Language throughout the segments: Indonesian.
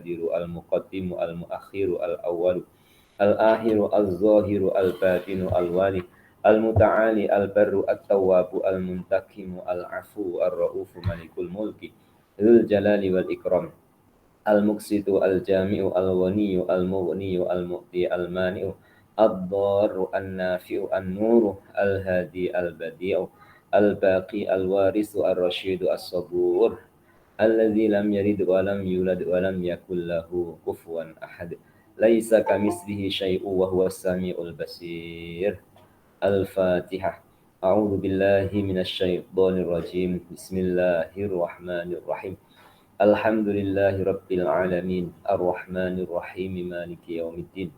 al-qadiru al-muqaddimu al-muakhiru al-awwalu al-akhiru al-zahiru al-batinu al-wali al-muta'ali al-barru at-tawwabu al-muntakimu al-afu ar-ra'ufu malikul mulki dzul jalali wal ikram al-muqsitu al-jami'u al-ghaniyu al-mughniyu al-mu'ti al-mani'u ad-darru an-nafi'u an-nuru al-hadi al-badi'u al-baqi al-warisu ar-rasyidu as-sabur alladzi lam yalid wa lam yulad wa lam yakul lahu kufuwan ahad laisa kamitslihi syai'un wa huwas samiul basir. Al-Fatihah. A'udzu billahi minasy syaithanir rajim. Bismillahirrahmanirrahim. Alhamdulillahi rabbil alamin. Arrahmanir rahim. Maliki yaumiddin.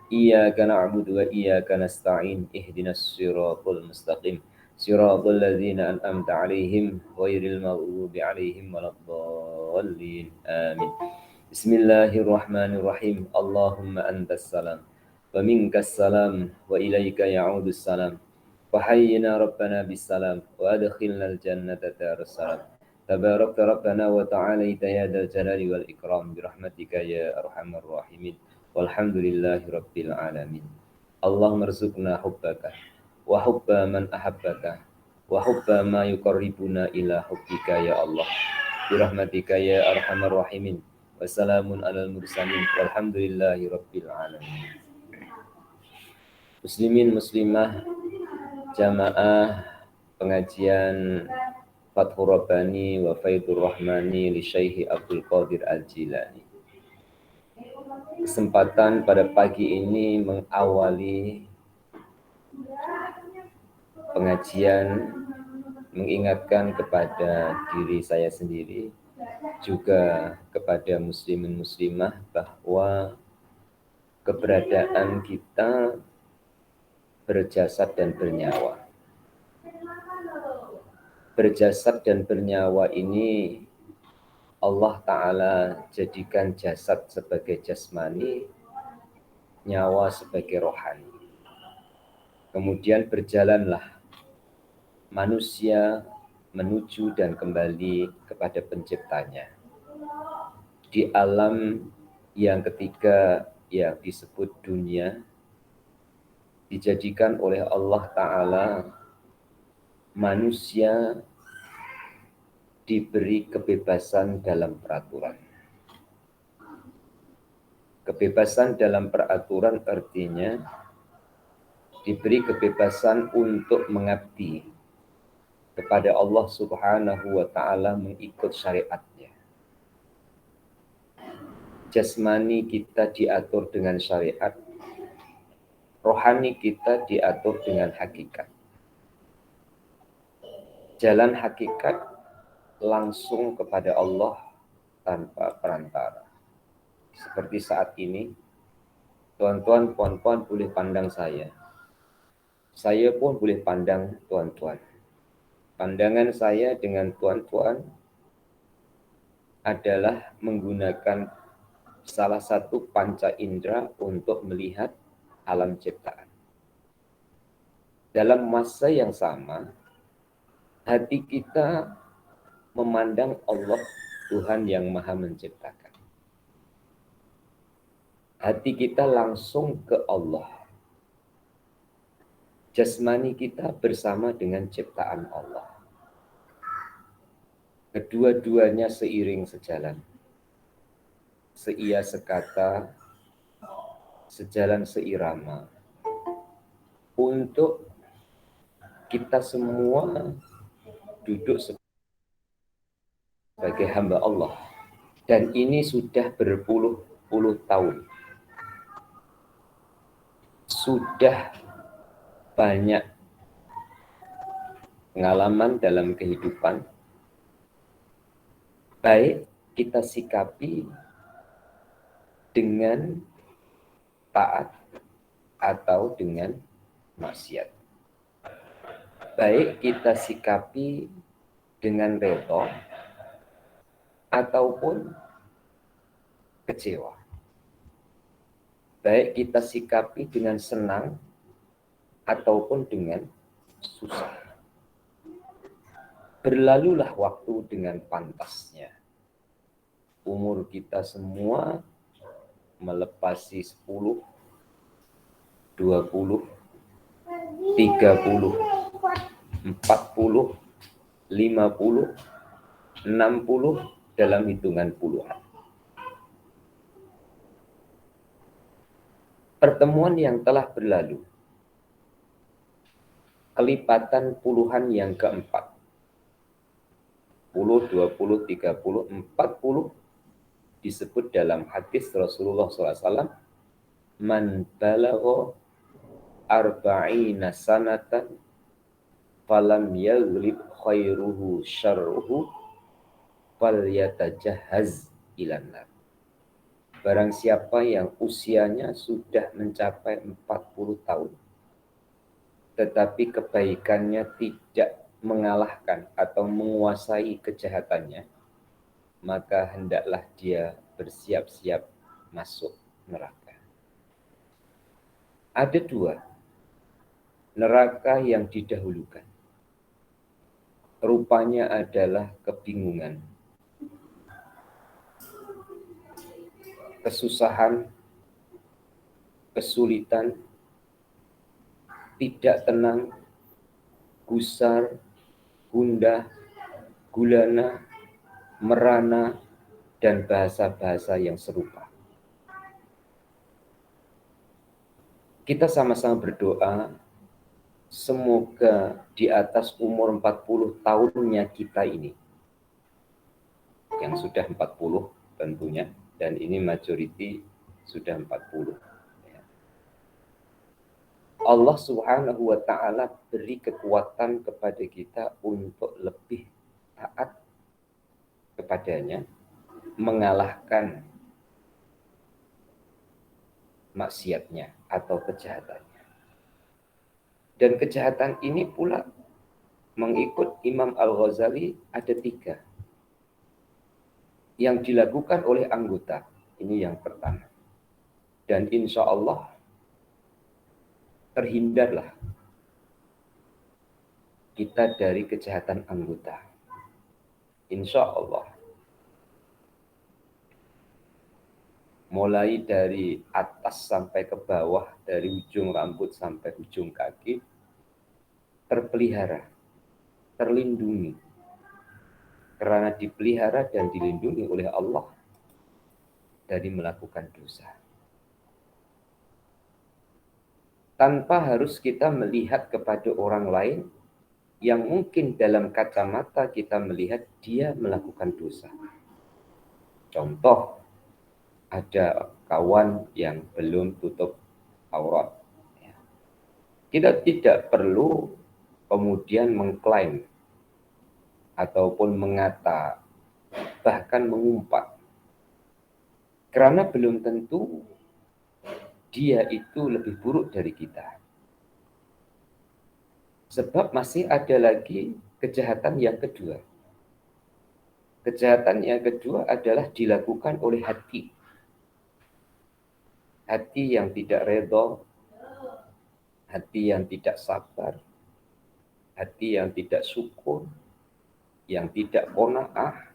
Iyyaka na'budu wa iyyaka nasta'in. Ihdinas siratal mustaqim. Siratal ladzina an'amta 'alaihim ghairil maghdubi 'alaihim waladdallin. Amin. Bismillahirrahmanirrahim. Allahumma antas salam wa minkas salam wa ilaika ya'udus salam. Fahayyina rabbana bis salam wa adkhilnal jannata darus salam. Tabarakta rabbana wa ta'alaita ya dzal jalali wal ikram bi rahmatika ya arhamar rahimin. Walhamdulillahi rabbil alamin. Allahumma rzuqna hubbaka wa hubba man ahabbaka wa hubba ma yuqarribuna ila hubbika ya Allah. Bi rahmatika ya arhamar rahimin. Wassalamun alal mursalin walhamdulillahi rabbil alamin. Muslimin muslimah jamaah pengajian Fathur Rabbani wa Faidur Rahmani li Syekh Abdul Qadir Al-Jilani. Kesempatan pada pagi ini mengawali pengajian mengingatkan kepada diri saya sendiri juga kepada muslimin muslimah bahwa keberadaan kita berjasad dan bernyawa. Berjasad dan bernyawa ini Allah Ta'ala jadikan jasad sebagai jasmani, nyawa sebagai rohani. Kemudian berjalanlah manusia menuju dan kembali kepada penciptanya. Di alam yang ketiga yang disebut dunia, dijadikan oleh Allah Ta'ala manusia diberi kebebasan dalam peraturan. Kebebasan dalam peraturan artinya diberi kebebasan untuk mengabdi kepada Allah Subhanahu wa Ta'ala mengikut syariatnya. Jasmani kita diatur dengan syariat, rohani kita diatur dengan hakikat. Jalan hakikat langsung kepada Allah tanpa perantara. Seperti saat ini, tuan-tuan, puan-puan boleh pandang saya. Saya pun boleh pandang tuan-tuan. Pandangan saya dengan tuan-tuan adalah menggunakan salah satu panca indera untuk melihat alam ciptaan. Dalam masa yang sama, hati kita memandang Allah, Tuhan yang Maha Menciptakan. Hati kita langsung ke Allah. Jasmani kita bersama dengan ciptaan Allah. Kedua-duanya seiring sejalan. Seia sekata, sejalan seirama. Untuk kita semua duduk sebagai hamba Allah. Dan ini sudah berpuluh-puluh tahun. Sudah banyak pengalaman dalam kehidupan. Baik kita sikapi dengan taat atau dengan maksiat. Baik kita sikapi dengan redha ataupun kecewa. Baik kita sikapi dengan senang ataupun dengan susah. Berlalulah waktu dengan pantasnya. umur kita semua melepasi 10, 20, 30, 40, 50, 60 dalam hitungan puluhan. Pertemuan yang telah berlalu, kelipatan puluhan yang keempat, 10, 20, 30, 40 disebut dalam hadis Rasulullah SAW, man balagha arba'ina sanatan falam yaghlib khairuhu syarruhu falyatajahhaz ilan nar. Barang siapa yang usianya sudah mencapai 40 tahun, tetapi kebaikannya tidak mengalahkan atau menguasai kejahatannya, maka hendaklah dia bersiap-siap masuk neraka. Ada dua neraka yang didahulukan. Rupanya adalah kebingungan, kesusahan, kesulitan, tidak tenang, gusar, gundah, gulana, merana, dan bahasa-bahasa yang serupa. Kita sama-sama berdoa, semoga di atas umur 40 tahunnya kita ini, yang sudah 40 tentunya, dan ini majority sudah 40. Allah Subhanahu wa Ta'ala beri kekuatan kepada kita untuk lebih taat kepadanya, mengalahkan maksiatnya atau kejahatannya. Dan kejahatan ini pula mengikut Imam Al-Ghazali ada 3 yang dilakukan oleh anggota. Ini yang pertama. Dan insya Allah terhindarlah kita dari kejahatan anggota. Insya Allah. Mulai dari atas sampai ke bawah, dari ujung rambut sampai ujung kaki, terpelihara, terlindungi. Karena dipelihara dan dilindungi oleh Allah dari melakukan dosa. Tanpa harus kita melihat kepada orang lain yang mungkin dalam kacamata kita melihat dia melakukan dosa. Contoh, ada kawan yang belum tutup aurat. Kita tidak perlu kemudian mengklaim ataupun mengata, bahkan mengumpat. Karena belum tentu dia itu lebih buruk dari kita. Sebab masih ada lagi kejahatan yang kedua. Kejahatan yang kedua adalah dilakukan oleh hati. Hati yang tidak redha, hati yang tidak sabar, hati yang tidak syukur, yang tidak qanaah.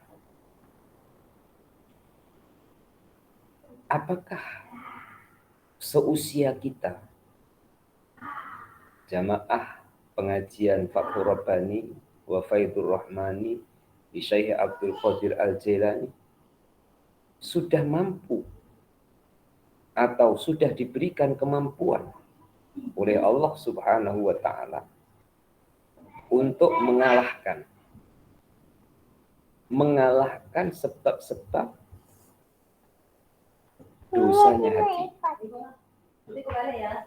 Apakah seusia kita, jamaah pengajian Fathur Rabbani wa Faidur Rahmani di Syekh Abdul Qadir Al-Jailani, sudah mampu atau sudah diberikan kemampuan oleh Allah Subhanahu wa Ta'ala untuk mengalahkan sebab-sebab dosanya hati,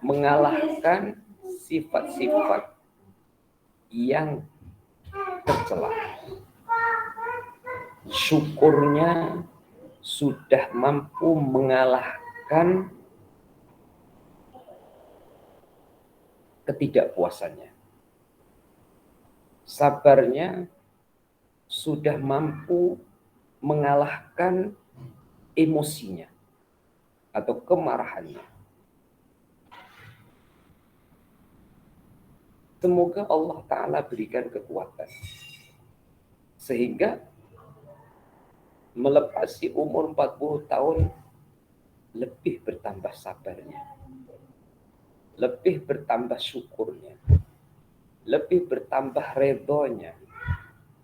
mengalahkan sifat-sifat yang tercela. Syukurnya sudah mampu mengalahkan ketidakpuasannya. Sabarnya sudah mampu mengalahkan emosinya atau kemarahannya. Semoga Allah Ta'ala berikan kekuatan sehingga melepasi umur 40 tahun, lebih bertambah sabarnya, lebih bertambah syukurnya, lebih bertambah redhonya.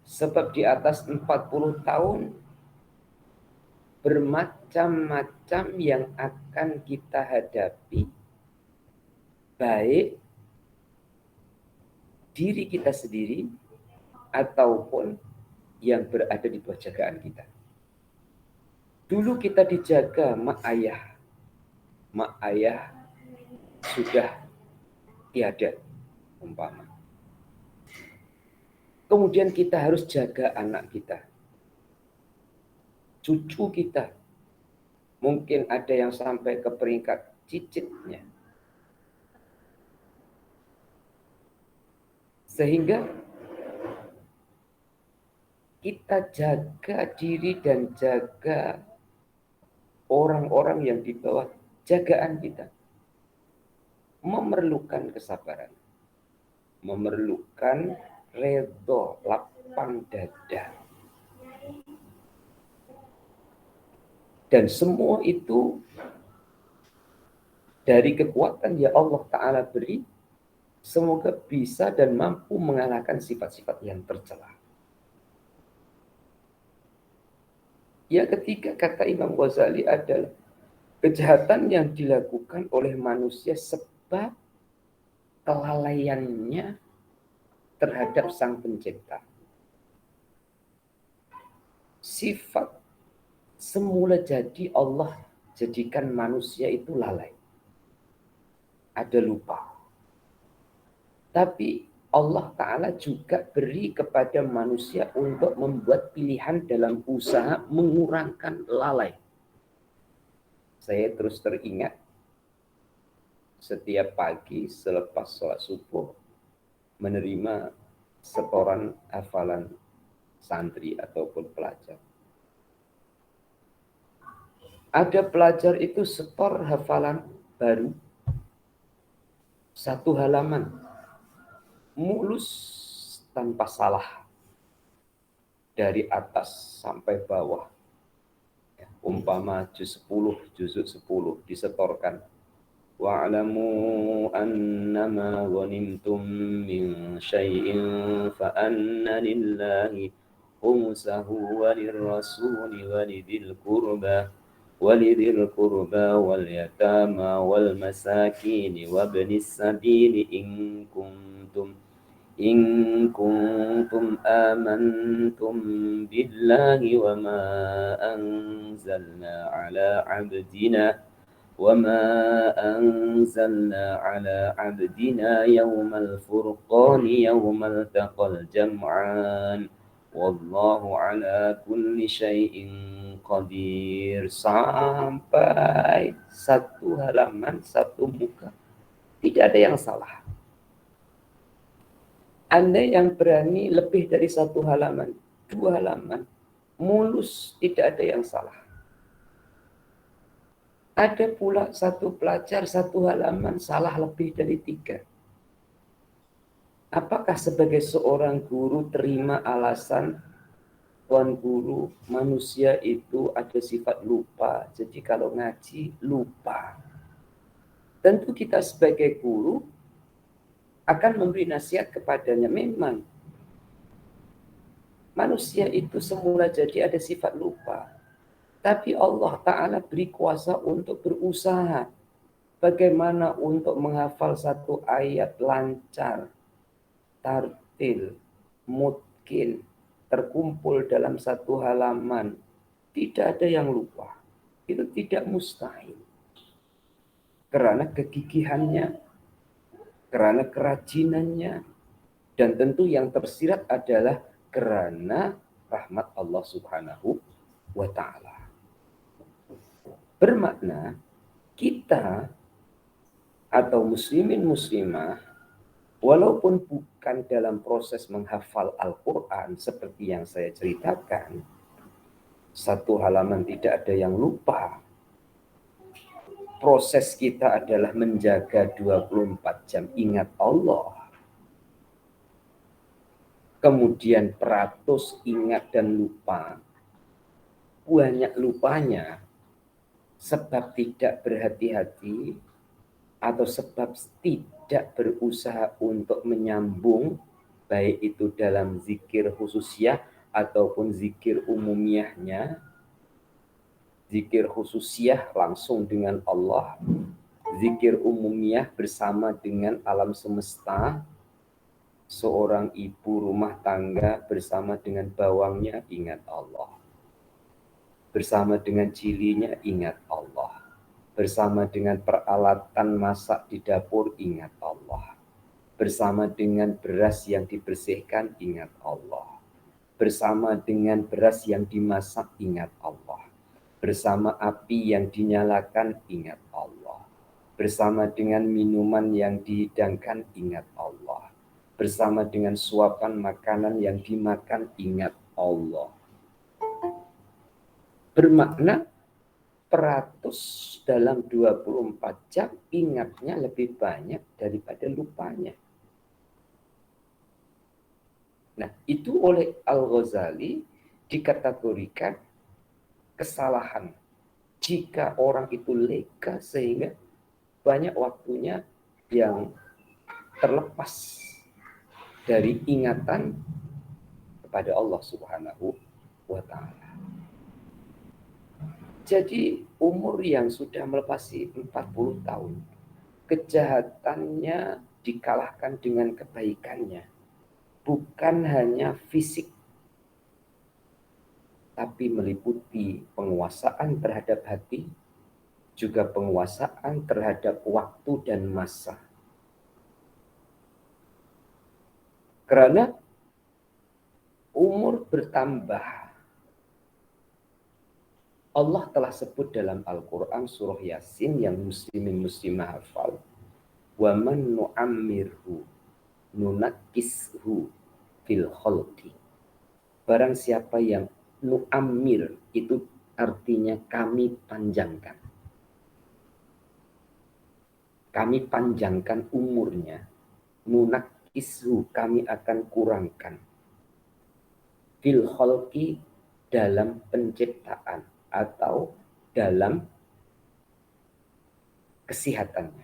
Sebab di atas 40 tahun bermacam-macam yang akan kita hadapi, baik diri kita sendiri ataupun yang berada di bawah jagaan kita. Dulu kita dijaga mak ayah sudah tiada umpama. Kemudian kita harus jaga anak kita, cucu kita. Mungkin ada yang sampai ke peringkat cicitnya. Sehingga kita jaga diri dan jaga orang-orang yang di bawah jagaan kita. Memerlukan kesabaran. Memerlukan redho, lapang dada. Dan semua itu dari kekuatan yang Allah Ta'ala beri, semoga bisa dan mampu mengalahkan sifat-sifat yang tercela. Yang ketiga, kata Imam Ghazali, adalah kejahatan yang dilakukan oleh manusia sebab kelalaiannya terhadap Sang Pencipta. Sifat semula jadi Allah jadikan manusia itu lalai. Ada lupa. Tapi Allah Ta'ala juga beri kepada manusia untuk membuat pilihan dalam usaha mengurangkan lalai. Saya terus teringat setiap pagi selepas sholat subuh menerima setoran hafalan santri ataupun pelajar. Ada pelajar itu setor hafalan baru 1 halaman, mulus tanpa salah dari atas sampai bawah. Umpama juz 10, juzuk 10 disetorkan. Wa'lamu annama ghanimtum min syai'in fa anna lillahi khumsahu walirrasuli walidil qurba wal yatama wal masakin wabnis sabili in kuntum amantum billahi wa ma anzalna ala abdina yawmal furqani yawmal taqal jam'an wallahu ala kulli syai'in qadir, sampai 1 halaman, 1 muka, tidak ada yang salah. Anda yang berani lebih dari 1 halaman, 2 halaman, mulus, tidak ada yang salah. Ada pula 1 pelajar 1 halaman salah lebih dari 3. Apakah sebagai seorang guru terima alasan Tuan Guru, manusia itu ada sifat lupa. Jadi kalau ngaji, lupa. Tentu kita sebagai guru akan memberi nasihat kepadanya. Memang manusia itu semula jadi ada sifat lupa. Tapi Allah Ta'ala beri kuasa untuk berusaha. Bagaimana untuk menghafal 1 ayat lancar, tartil, mungkin, terkumpul dalam 1 halaman. Tidak ada yang lupa. Itu tidak mustahil. Karena kegigihannya, karena kerajinannya, dan tentu yang tersirat adalah karena rahmat Allah Subhanahu wa Ta'ala. Bermakna kita atau muslimin muslimah, walaupun bukan dalam proses menghafal Al-Quran seperti yang saya ceritakan, 1 halaman tidak ada yang lupa. Proses kita adalah menjaga 24 jam ingat Allah. Kemudian peratus ingat dan lupa. banyak lupanya, sebab tidak berhati-hati, atau sebab tidak berusaha untuk menyambung, baik itu dalam zikir khususiyah ataupun zikir umumiyahnya. Zikir khususiyah langsung dengan Allah, zikir umumiyah bersama dengan alam semesta. Seorang ibu rumah tangga bersama dengan bawangnya ingat Allah, bersama dengan cilinya ingat Allah, bersama dengan peralatan masak di dapur ingat Allah, bersama dengan beras yang dibersihkan ingat Allah, bersama dengan beras yang dimasak ingat Allah, bersama api yang dinyalakan ingat Allah, bersama dengan minuman yang dihidangkan ingat Allah, bersama dengan suapan makanan yang dimakan ingat Allah. Bermakna peratus dalam 24 jam ingatnya lebih banyak daripada lupanya. Nah, itu oleh Al-Ghazali dikategorikan kesalahan jika orang itu leka sehingga banyak waktunya yang terlepas dari ingatan kepada Allah Subhanahu wa Ta'ala. Jadi umur yang sudah melepasi 40 tahun, kejahatannya dikalahkan dengan kebaikannya. Bukan hanya fisik, tapi meliputi penguasaan terhadap hati, juga penguasaan terhadap waktu dan masa. Karena umur bertambah, Allah telah sebut dalam Al-Quran surah Yasin yang muslimin muslimah hafal. Wa man nu'ammirhu nunakkishu fil khalqi. Barang siapa yang nu'ammir, itu artinya kami panjangkan. Kami panjangkan umurnya. Nunakkishu, kami akan kurangkan. Fil khalqi, dalam penciptaan atau dalam kesehatannya.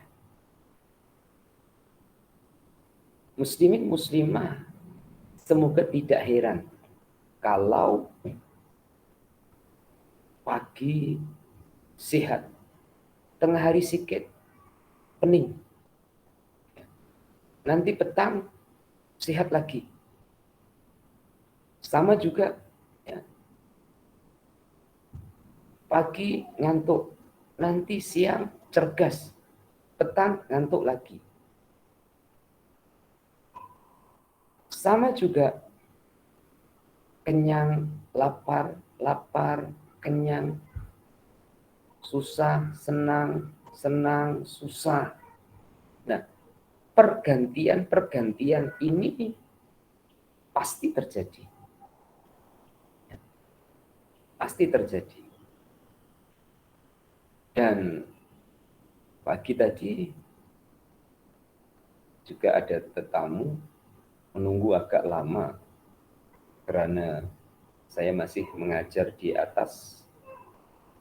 Muslimin muslimah, semoga tidak heran kalau pagi sehat, tengah hari sikit pening, nanti petang sehat lagi. Sama juga ya, pagi ngantuk, nanti siang cergas, petang ngantuk lagi. Sama juga kenyang, lapar, lapar, kenyang, susah, senang, senang, susah. Nah, pergantian-pergantian ini pasti terjadi. Pasti terjadi. Dan pagi tadi juga ada tetamu menunggu agak lama karena saya masih mengajar di atas.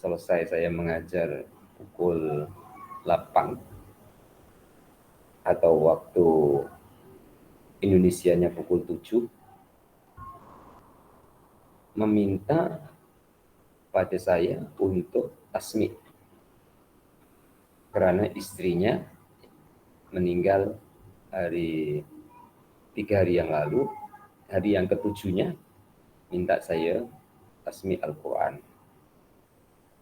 Selesai saya mengajar pukul 8 atau waktu Indonesianya pukul 7, meminta pada saya untuk tasmi karena istrinya meninggal 3 hari yang lalu. Hari yang ketujuhnya minta saya tasmi Al-Quran,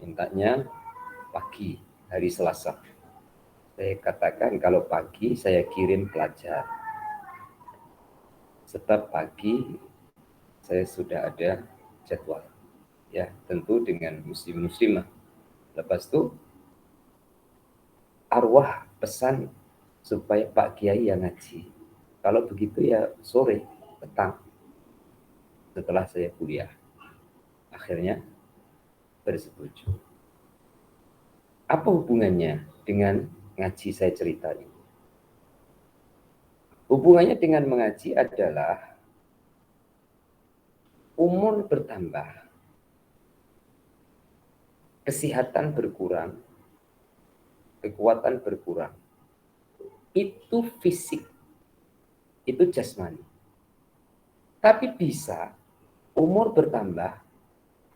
mintanya pagi hari Selasa. Saya katakan kalau pagi saya kirim pelajar, sebab pagi saya sudah ada jadwal, ya tentu dengan muslim-muslimah. Lepas itu arwah pesan supaya Pak Kiai yang ngaji. Kalau begitu ya sore, petang, setelah saya kuliah. Akhirnya bersetuju. Apa hubungannya dengan ngaji saya cerita ini? Hubungannya dengan mengaji adalah umur bertambah, kesehatan berkurang, kekuatan berkurang. Itu fisik, itu jasmani. Tapi bisa umur bertambah,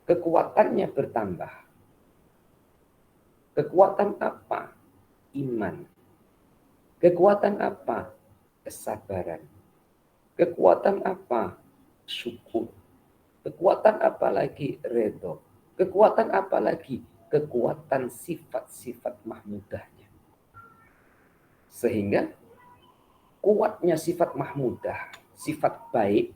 kekuatannya bertambah. Kekuatan apa? Iman. Kekuatan apa? Kesabaran. Kekuatan apa? Syukur. Kekuatan apa lagi? Redho. Kekuatan apa lagi? Kekuatan sifat-sifat mahmudahnya. Sehingga kuatnya sifat mahmudah, sifat baik,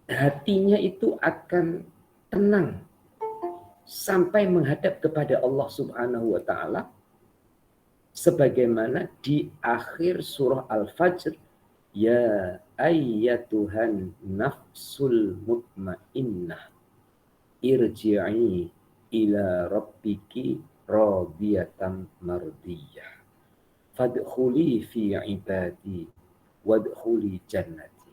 hatinya itu akan tenang sampai menghadap kepada Allah Subhanahu wa taala sebagaimana di akhir surah Al-Fajr, ya ayyatuhan nafsul mutmainnah irji'i ila rabbiki radiyatan mardiyah fadkhuli fi ibadi wadkhuli jannati.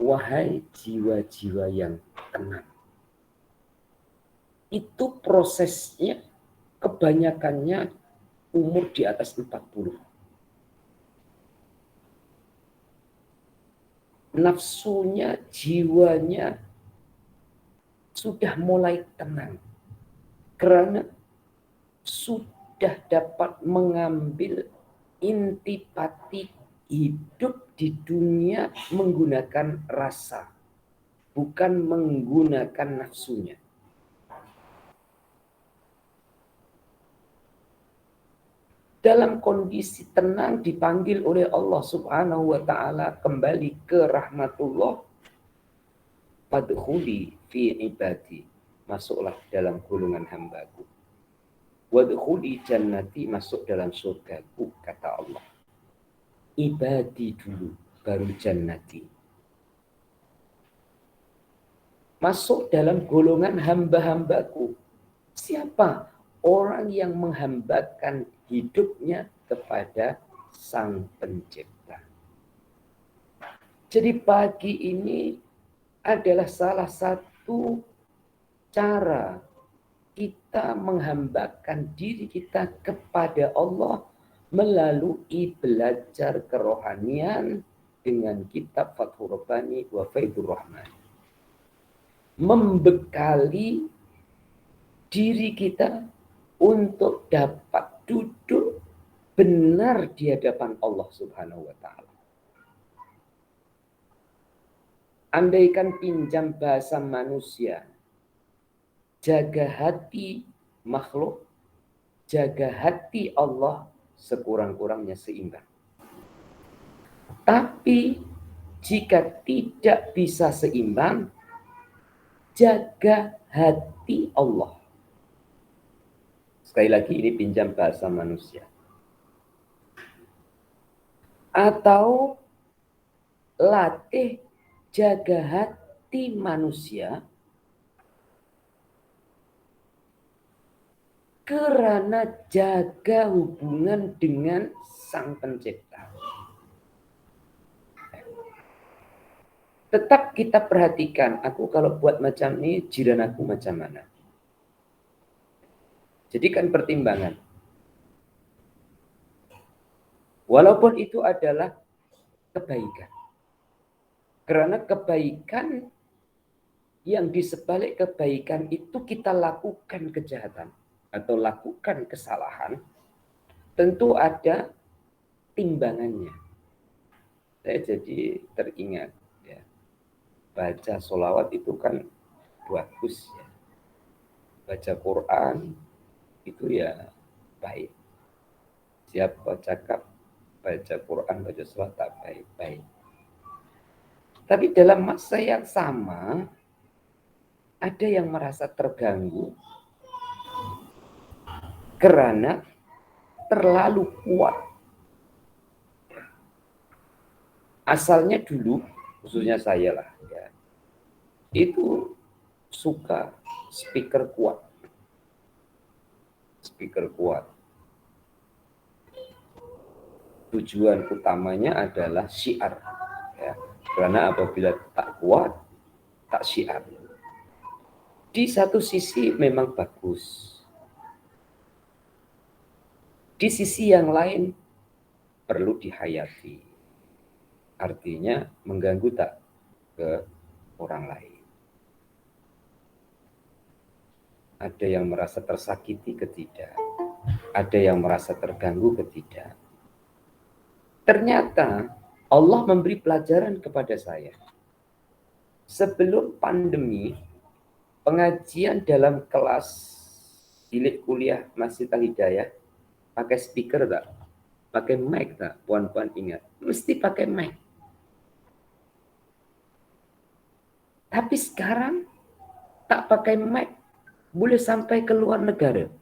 Wahai jiwa-jiwa yang tenang, itu prosesnya kebanyakannya umur di atas 40. Nafsunya, jiwanya sudah mulai tenang. Karena sudah dapat mengambil intipati hidup di dunia menggunakan rasa, bukan menggunakan nafsunya. Dalam kondisi tenang dipanggil oleh Allah Subhanahu wa taala kembali ke rahmatullah. Fadkhuli fi ibadi, masuklah dalam golongan hambaku. Wadkhuli jannati, masuk dalam surgaku, kata Allah. Ibadi dulu, baru jannati. Masuk dalam golongan hamba-hambaku. Siapa? Orang yang menghambakan hidupnya kepada Sang Pencipta. Jadi pagi ini adalah salah satu cara kita menghambakan diri kita kepada Allah melalui belajar kerohanian dengan kitab Fathur Rabbani wa Faidur Rahman. Membekali diri kita untuk dapat duduk benar di hadapan Allah Subhanahu wa taala. Andaikan pinjam bahasa manusia, jaga hati makhluk, jaga hati Allah sekurang-kurangnya seimbang. Tapi jika tidak bisa seimbang, jaga hati Allah. Sekali lagi ini pinjam bahasa manusia. Atau latih jaga hati manusia karena jaga hubungan dengan Sang Pencipta. Tetap kita perhatikan, aku kalau buat macam ini, jiran aku macam mana. Jadikan pertimbangan. Walaupun itu adalah kebaikan. Karena kebaikan yang di sebalik kebaikan itu kita lakukan kejahatan atau lakukan kesalahan, tentu ada timbangannya. Saya jadi teringat, ya, baca sholawat itu kan bagus, ya. Baca Quran itu ya baik. Siapa cakap baca Quran, baca sholawat tak baik-baik. Tapi dalam masa yang sama, ada yang merasa terganggu karena terlalu kuat. Asalnya dulu, khususnya saya lah, ya, itu suka speaker kuat. Speaker kuat. Tujuan utamanya adalah syiar. Ya. Karena apabila tak kuat, tak syiar. Di satu sisi memang bagus. Di sisi yang lain perlu dihayati. Artinya mengganggu tak ke orang lain. Ada yang merasa tersakiti ketidak. Ada yang merasa terganggu ketidak. Ternyata Allah memberi pelajaran kepada saya. Sebelum pandemi, pengajian dalam kelas bilik kuliah Masjid Al-Hidayah pakai speaker tak? Pakai mic tak? Puan-puan ingat, mesti pakai mic. Tapi sekarang tak pakai mic, boleh sampai ke luar negara.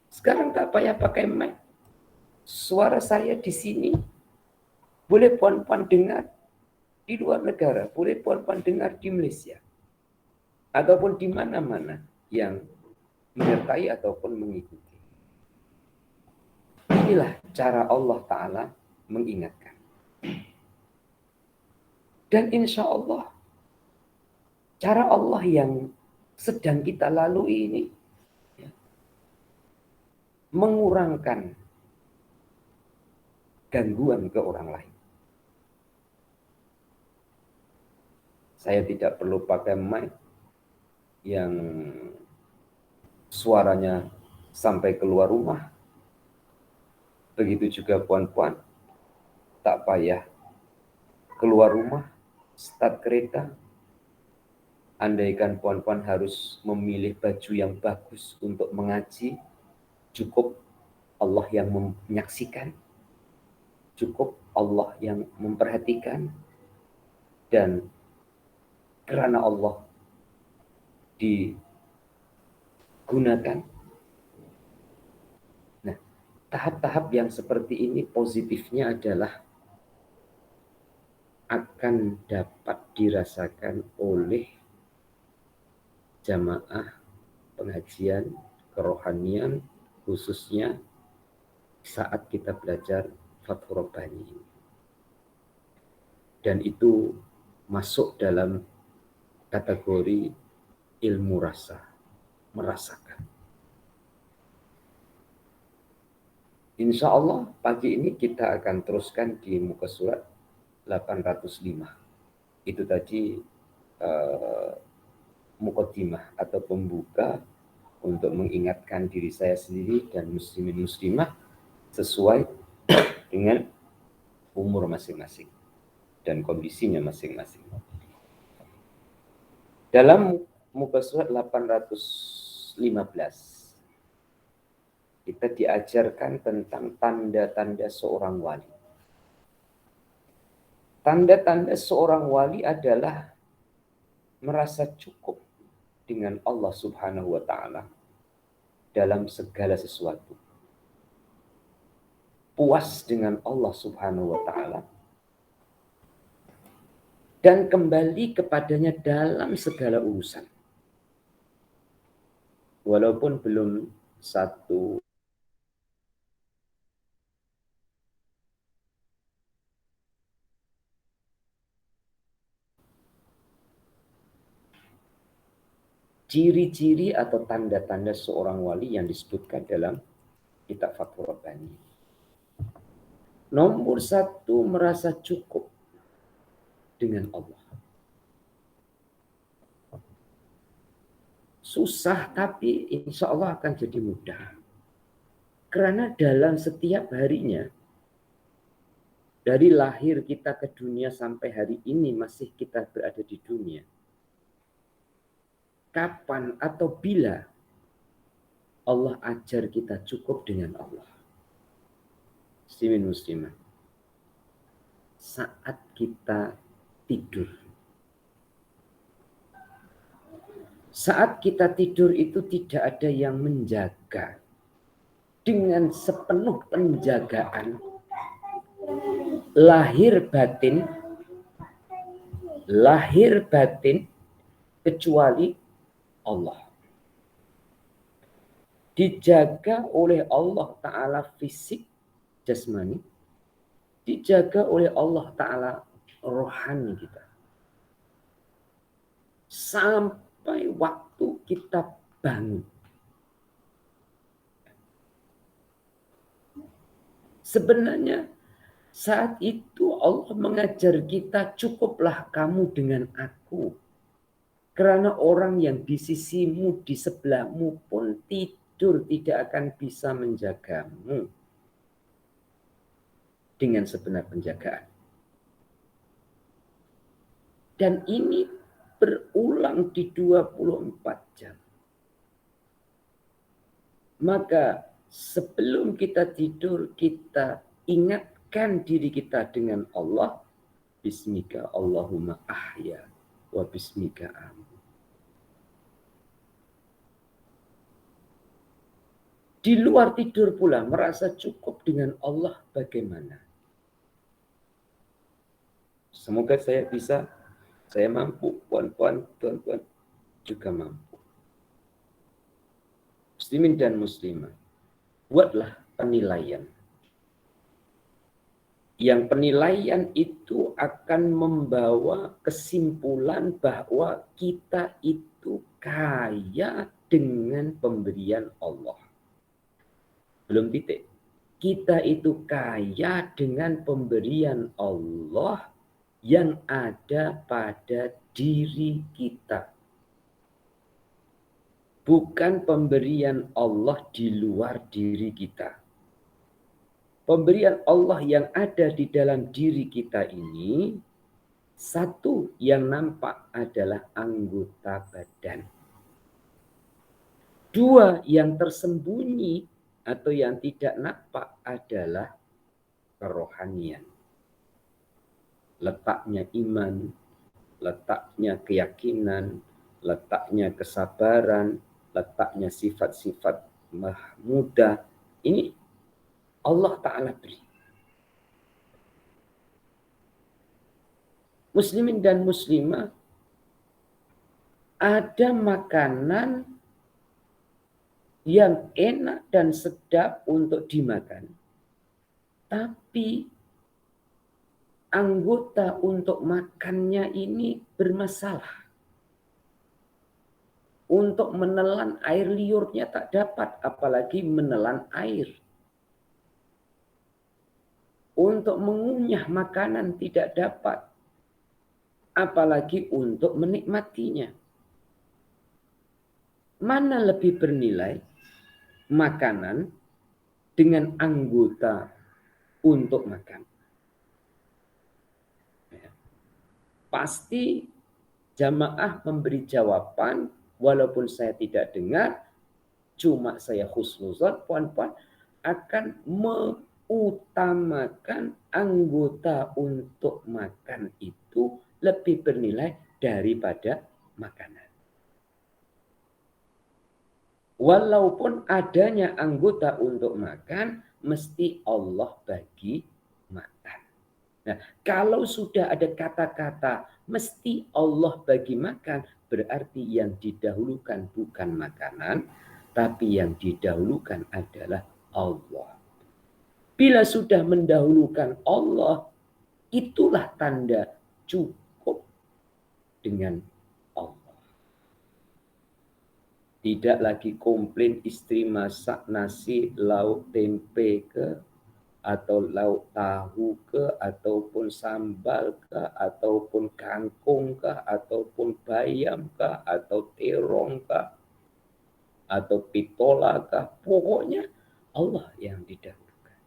Sekarang tak payah pakai mic. Suara saya di sini boleh puan-puan dengar di luar negara, boleh puan-puan dengar di Malaysia, ataupun di mana-mana yang menyertai ataupun mengikuti. Inilah cara Allah Ta'ala mengingatkan. Dan insya Allah, cara Allah yang sedang kita lalui ini mengurangkan gangguan ke orang lain. Saya tidak perlu pakai mic yang suaranya sampai keluar rumah. Begitu juga puan-puan, tak payah keluar rumah, start kereta. Andaikan puan-puan harus memilih baju yang bagus untuk mengaji, cukup Allah yang menyaksikan, cukup Allah yang memperhatikan, dan karena Allah digunakan. Nah, tahap-tahap yang seperti ini positifnya adalah akan dapat dirasakan oleh jamaah pengajian kerohanian, khususnya saat kita belajar Fathur Rabbani. Dan itu masuk dalam kategori ilmu rasa, merasakan. Insya Allah pagi ini kita akan teruskan di muka surat 805. Itu tadi muqaddimah atau pembuka untuk mengingatkan diri saya sendiri dan muslimin muslimah sesuai dengan umur masing-masing dan kondisinya masing-masing. Dalam muka surat 815 kita diajarkan tentang tanda-tanda seorang wali. Tanda-tanda seorang wali adalah merasa cukup dengan Allah Subhanahu wa Ta'ala dalam segala sesuatu. Puas dengan Allah Subhanahu wa Ta'ala dan kembali kepadanya dalam segala urusan. Walaupun belum satu ciri-ciri atau tanda-tanda seorang wali yang disebutkan dalam kitab Fathur Rabbani. Nomor satu, merasa cukup dengan Allah. Susah tapi insya Allah akan jadi mudah. Karena dalam setiap harinya, dari lahir kita ke dunia sampai hari ini masih kita berada di dunia. Kapan atau bila Allah ajar kita cukup dengan Allah? Muslimin muslimah. Saat kita tidur. Saat kita tidur itu tidak ada yang menjaga. Dengan sepenuh penjagaan. Lahir batin. Kecuali Allah. Dijaga oleh Allah Ta'ala fisik, jasmani. Dijaga oleh Allah Ta'ala rohani kita. sampai waktu kita bangun. Sebenarnya saat itu Allah mengajar kita, cukuplah kamu dengan aku. Karena orang yang di sisimu, di sebelahmu pun tidur tidak akan bisa menjagamu dengan sebenar penjagaan. Dan ini berulang di 24 jam. Maka sebelum kita tidur, kita ingatkan diri kita dengan Allah. Bismika Allahumma ahya wa bismika amu. Di luar tidur pula merasa cukup dengan Allah bagaimana? Semoga saya mampu, puan-puan, tuan-tuan juga mampu. Muslimin dan muslimah, buatlah penilaian. Yang penilaian itu akan membawa kesimpulan bahwa kita itu kaya dengan pemberian Allah. Belum titik. Kita itu kaya dengan pemberian Allah yang ada pada diri kita. Bukan pemberian Allah di luar diri kita. Pemberian Allah yang ada di dalam diri kita ini, satu yang nampak adalah anggota badan. Dua yang tersembunyi atau yang tidak nampak adalah kerohanian. Letaknya iman, letaknya keyakinan, letaknya kesabaran, letaknya sifat-sifat mahmudah. Ini Allah Ta'ala beri. Muslimin dan muslimah, ada makanan yang enak dan sedap untuk dimakan. Tapi anggota untuk makannya ini bermasalah. Untuk menelan air liurnya tak dapat, apalagi menelan air. Untuk mengunyah makanan tidak dapat, apalagi untuk menikmatinya. Mana lebih bernilai? Makanan dengan anggota untuk makan. Pasti jamaah memberi jawaban, walaupun saya tidak dengar, cuma saya husnuzon, puan-puan akan mengutamakan anggota untuk makan itu lebih bernilai daripada makanan. Walaupun adanya anggota untuk makan, mesti Allah bagi makan. Nah, kalau sudah ada kata-kata mesti Allah bagi makan, berarti yang didahulukan bukan makanan, tapi yang didahulukan adalah Allah. Bila sudah mendahulukan Allah, itulah tanda cukup dengan Allah. Tidak lagi komplain istri masak nasi, lauk tempe ke, atau lauk tahu ke, ataupun sambal ke, ataupun kangkung ke, ataupun bayam ke, atau terong ke, atau pitola ke. Pokoknya Allah yang didahulukan.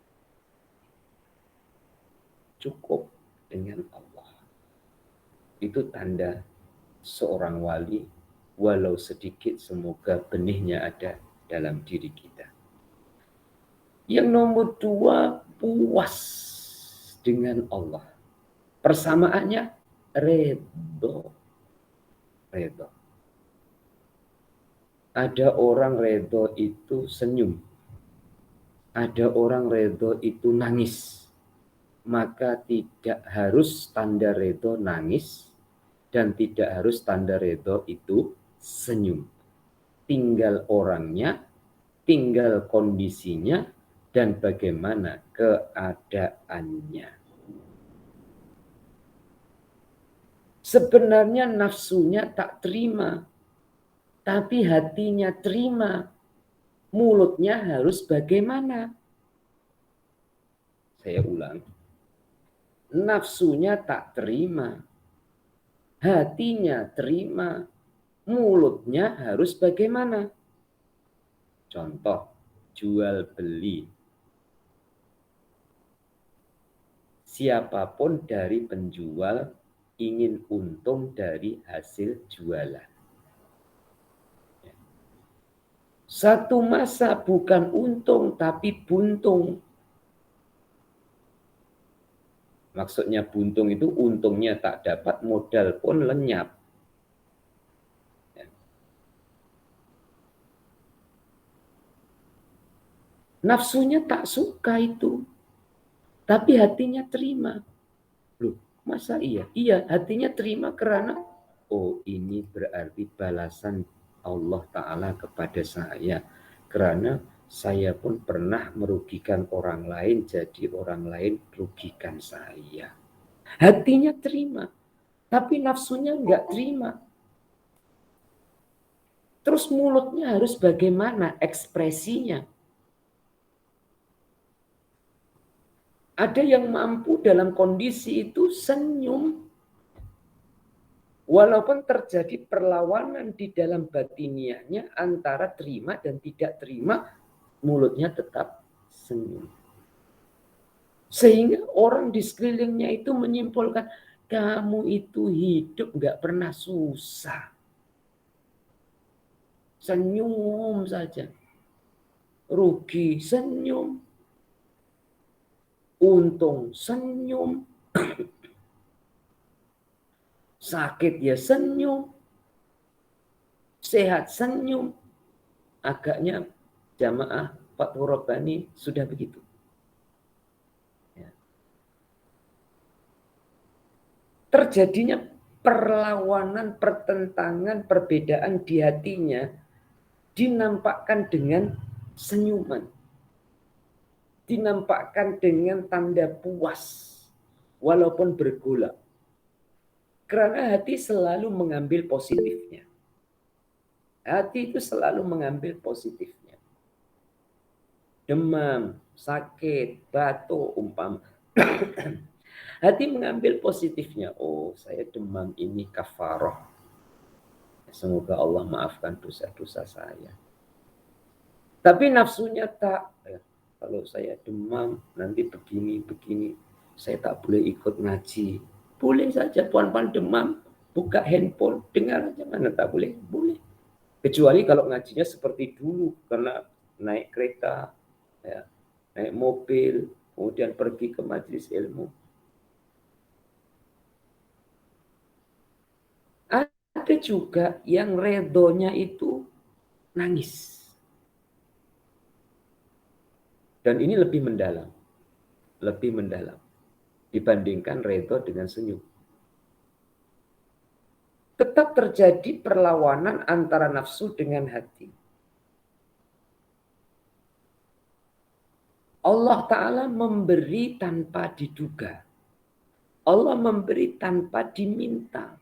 Cukup dengan Allah. Itu tanda seorang wali. Walau sedikit, semoga benihnya ada dalam diri kita. Yang nomor dua, puas dengan Allah. Persamaannya redho. Redho. Ada orang redho itu senyum. Ada orang redho itu nangis. Maka tidak harus tanda redho nangis. Dan tidak harus tanda redho itu senyum. Tinggal orangnya, tinggal kondisinya, dan bagaimana keadaannya. Sebenarnya nafsunya tak terima, tapi hatinya terima. Mulutnya harus bagaimana? Saya ulang. Nafsunya tak terima, hatinya terima, mulutnya harus bagaimana? Contoh, jual beli. Siapapun dari penjual ingin untung dari hasil jualan. Satu masa bukan untung tapi buntung. Maksudnya buntung itu untungnya tak dapat, modal pun lenyap. Nafsunya tak suka itu, tapi hatinya terima. Loh, masa iya? Iya, hatinya terima karena ini berarti balasan Allah Ta'ala kepada saya. Karena saya pun pernah merugikan orang lain, jadi orang lain rugikan saya. Hatinya terima, tapi nafsunya enggak terima. Terus mulutnya harus bagaimana ekspresinya? Ada yang mampu dalam kondisi itu senyum. Walaupun terjadi perlawanan di dalam batiniahnya antara terima dan tidak terima, mulutnya tetap senyum. Sehingga orang di sekelilingnya itu menyimpulkan, kamu itu hidup nggak pernah susah. Senyum saja. Rugi senyum. Untung senyum. Sakit ya senyum. Sehat senyum. Agaknya jamaah Fatwa Rabbani sudah begitu. Ya. Terjadinya perlawanan, pertentangan, perbedaan di hatinya dinampakkan dengan senyuman. Dinampakkan dengan tanda puas. Walaupun bergolak. Karena hati selalu mengambil positifnya. Hati itu selalu mengambil positifnya. Demam, sakit, batuk, umpam. Hati mengambil positifnya. Oh, saya demam ini kafaroh. Semoga Allah maafkan dosa-dosa saya. Tapi nafsunya tak. Kalau saya demam, nanti begini. Saya tak boleh ikut ngaji. Boleh saja, puan-puan demam. Buka handphone, dengar aja, mana tak boleh. Boleh. Kecuali kalau ngajinya seperti dulu. Karena naik kereta, ya, naik mobil, kemudian pergi ke majelis ilmu. Ada juga yang redonya itu nangis. Dan ini lebih mendalam. Lebih mendalam. Dibandingkan redo dengan senyum. Tetap terjadi perlawanan antara nafsu dengan hati. Allah Ta'ala memberi tanpa diduga. Allah memberi tanpa diminta.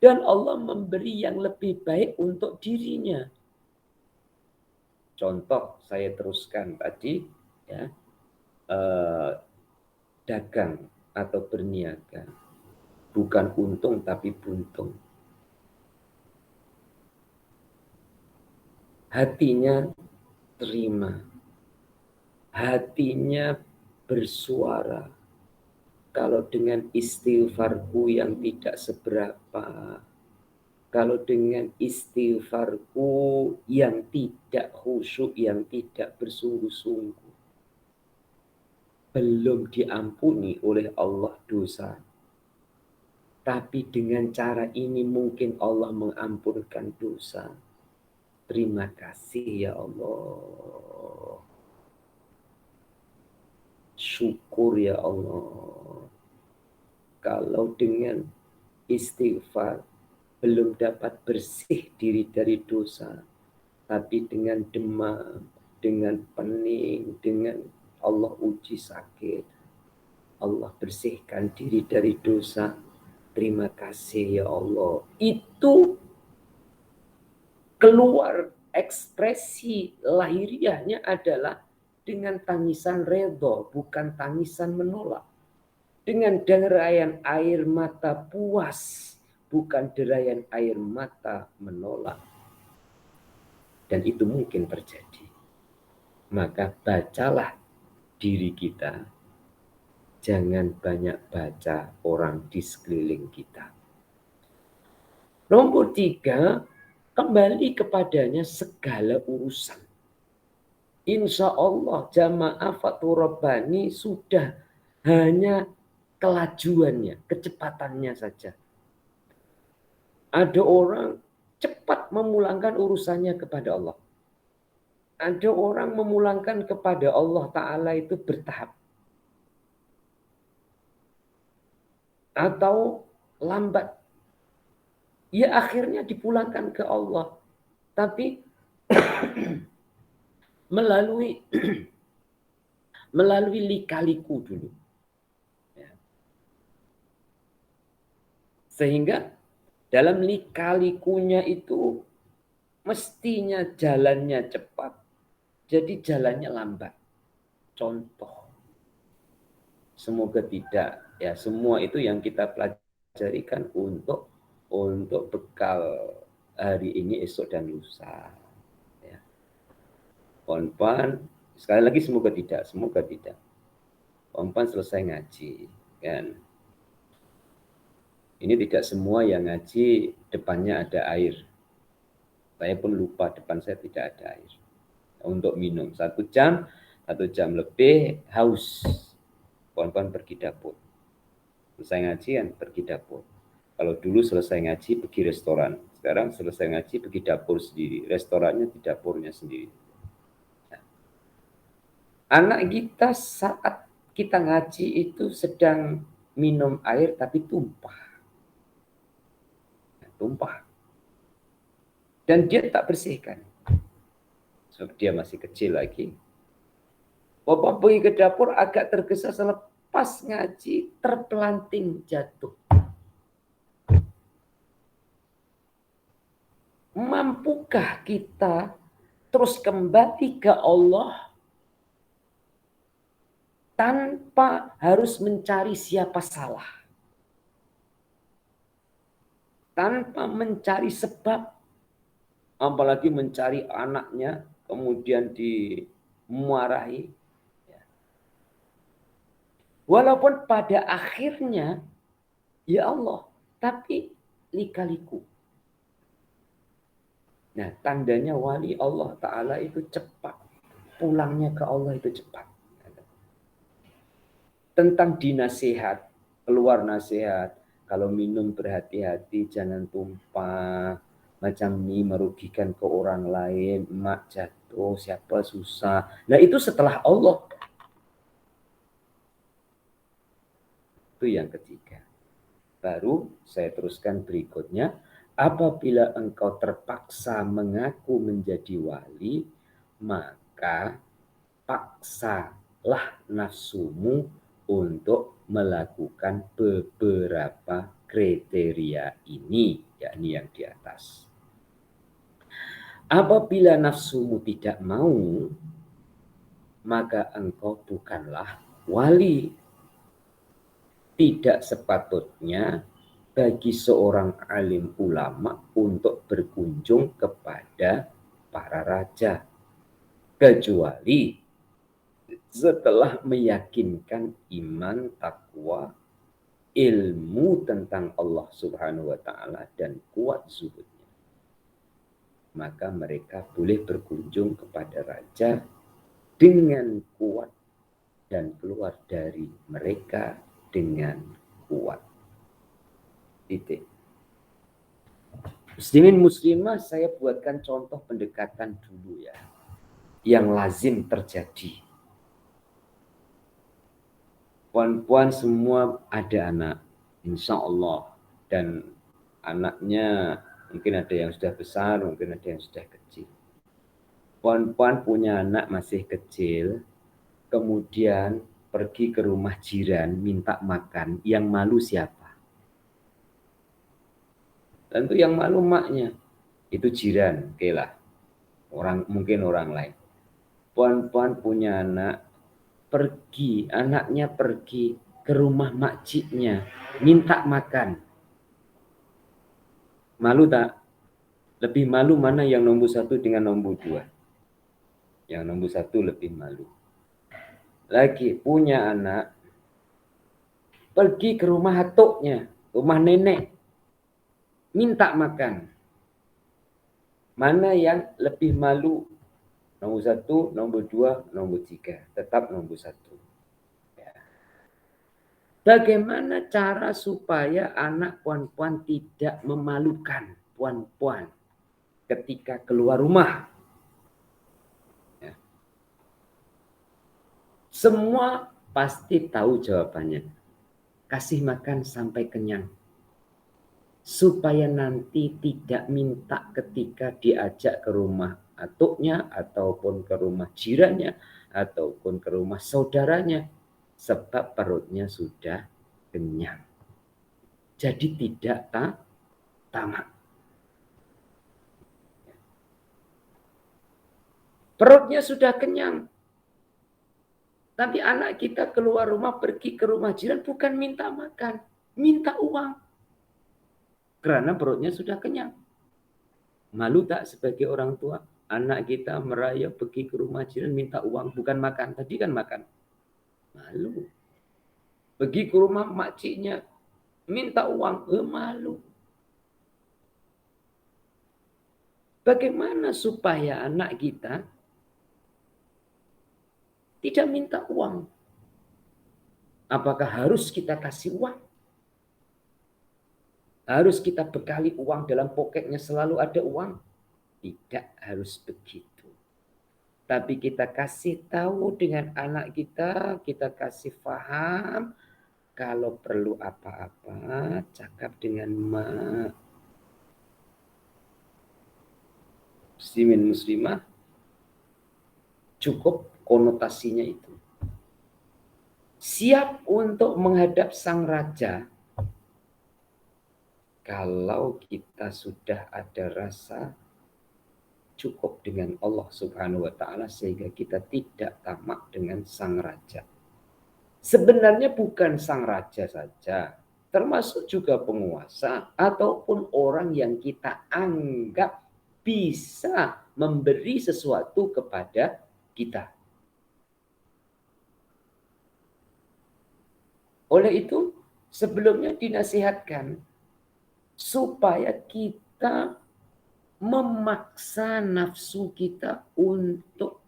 Dan Allah memberi yang lebih baik untuk dirinya. Contoh saya teruskan tadi, ya, dagang atau berniaga. Bukan untung tapi buntung. Hatinya terima. Hatinya bersuara. Kalau dengan istighfarku yang tidak seberapa, kalau dengan istighfarku yang tidak khusyuk, yang tidak bersungguh-sungguh, belum diampuni oleh Allah dosa. Tapi dengan cara ini mungkin Allah mengampunkan dosa. Terima kasih ya Allah. Syukur ya Allah. Kalau dengan istighfar belum dapat bersih diri dari dosa, tapi dengan demam, dengan pening, dengan Allah uji sakit, Allah bersihkan diri dari dosa, terima kasih ya Allah. Itu keluar ekspresi lahiriahnya adalah dengan tangisan redha, bukan tangisan menolak. Dengan derayan air mata puas, bukan derayan air mata menolak. Dan itu mungkin terjadi. Maka bacalah diri kita. Jangan banyak baca orang di sekeliling kita. Nomor 3, kembali kepadanya segala urusan. Insya Allah jamaah Fathur Rabbani sudah hanya kelajuannya, kecepatannya saja. Ada orang cepat memulangkan urusannya kepada Allah. Ada orang memulangkan kepada Allah Ta'ala itu bertahap. Atau lambat. Ya akhirnya dipulangkan ke Allah. Tapi melalui lika-liku dulu. Sehingga dalam lika-likunya itu mestinya jalannya cepat, jadi jalannya lambat. Contoh, semoga tidak ya, semua itu yang kita pelajari kan untuk bekal hari ini, esok dan lusa. Ya. Ponpan, sekali lagi semoga tidak. Ponpan selesai ngaji, kan? Ini tidak semua yang ngaji depannya ada air. Saya pun lupa depan saya tidak ada air untuk minum. 1 jam lebih haus. Pohon-pohon pergi dapur. Selesai ngajian pergi dapur. Kalau dulu selesai ngaji pergi restoran. Sekarang selesai ngaji pergi dapur sendiri. Restorannya di dapurnya sendiri. Nah, anak kita saat kita ngaji itu sedang minum air tapi tumpah. Dan dia tak bersihkan. Sebab dia masih kecil lagi. Bapak pergi ke dapur agak tergesa selepas ngaji terpelanting jatuh. Mampukah kita terus kembali ke Allah tanpa harus mencari siapa salah? Tanpa mencari sebab, apalagi mencari anaknya, kemudian dimarahi. Walaupun pada akhirnya, ya Allah, tapi lika-liku. Nah, tandanya wali Allah Ta'ala itu cepat. Pulangnya ke Allah itu cepat. Tentang dinasihat, keluar nasihat. Kalau minum berhati-hati, jangan tumpah. Macam ini merugikan ke orang lain. Emak jatuh, siapa susah. Nah itu setelah Allah. Itu yang ketiga. Baru saya teruskan berikutnya. Apabila engkau terpaksa mengaku menjadi wali, maka paksalah nafsumu untuk melakukan beberapa kriteria ini, yakni yang di atas. Apabila nafsumu tidak mau, maka engkau bukanlah wali. Tidak sepatutnya bagi seorang alim ulama untuk berkunjung kepada para raja, kecuali setelah meyakinkan iman, takwa, ilmu tentang Allah Subhanahu wa Ta'ala dan kuat zuhudnya. Maka mereka boleh berkunjung kepada raja dengan kuat dan keluar dari mereka dengan kuat. Titik. Muslimin muslimah, saya buatkan contoh pendekatan dulu ya, yang lazim terjadi. Puan-puan semua ada anak, insya Allah, dan anaknya mungkin ada yang sudah besar, mungkin ada yang sudah kecil. Puan-puan punya anak masih kecil, kemudian pergi ke rumah jiran minta makan, yang malu siapa? Tentu yang malu maknya. Itu jiran, oke lah. Mungkin orang lain. Puan-puan punya anak, anaknya pergi ke rumah makciknya, minta makan. Malu tak? Lebih malu mana yang nombor 1 dengan nombor 2? Yang nombor 1 lebih malu. Lagi punya anak, pergi ke rumah atuknya, rumah nenek, minta makan. Mana yang lebih malu? Nomor 1, nomor 2, nomor 3. Tetap nomor 1. Ya. Bagaimana cara supaya anak puan-puan tidak memalukan puan-puan ketika keluar rumah? Ya. Semua pasti tahu jawabannya. Kasih makan sampai kenyang. Supaya nanti tidak minta ketika diajak ke rumah atuknya, ataupun ke rumah jirannya, ataupun ke rumah saudaranya. Sebab perutnya sudah kenyang. Jadi tidak tamak. Perutnya sudah kenyang. Tapi anak kita keluar rumah pergi ke rumah jiran bukan minta makan, minta uang. Karena perutnya sudah kenyang. Malu tak sebagai orang tua? Anak kita merayap pergi ke rumah jiran minta uang, bukan makan. Tadi kan makan. Malu. Pergi ke rumah makciknya minta uang, malu. Bagaimana supaya anak kita tidak minta uang? Apakah harus kita kasih uang? Harus kita bekali uang dalam poketnya selalu ada uang? Tidak harus begitu. Tapi kita kasih tahu dengan anak kita, kita kasih paham. Kalau perlu apa-apa, cakap dengan mak. Muslimin muslimah, cukup konotasinya itu. Siap untuk menghadap sang raja. Kalau kita sudah ada rasa cukup dengan Allah Subhanahu wa taala sehingga kita tidak tamak dengan sang raja. Sebenarnya bukan sang raja saja, termasuk juga penguasa ataupun orang yang kita anggap bisa memberi sesuatu kepada kita. Oleh itu, sebelumnya dinasihatkan supaya kita memaksa nafsu kita untuk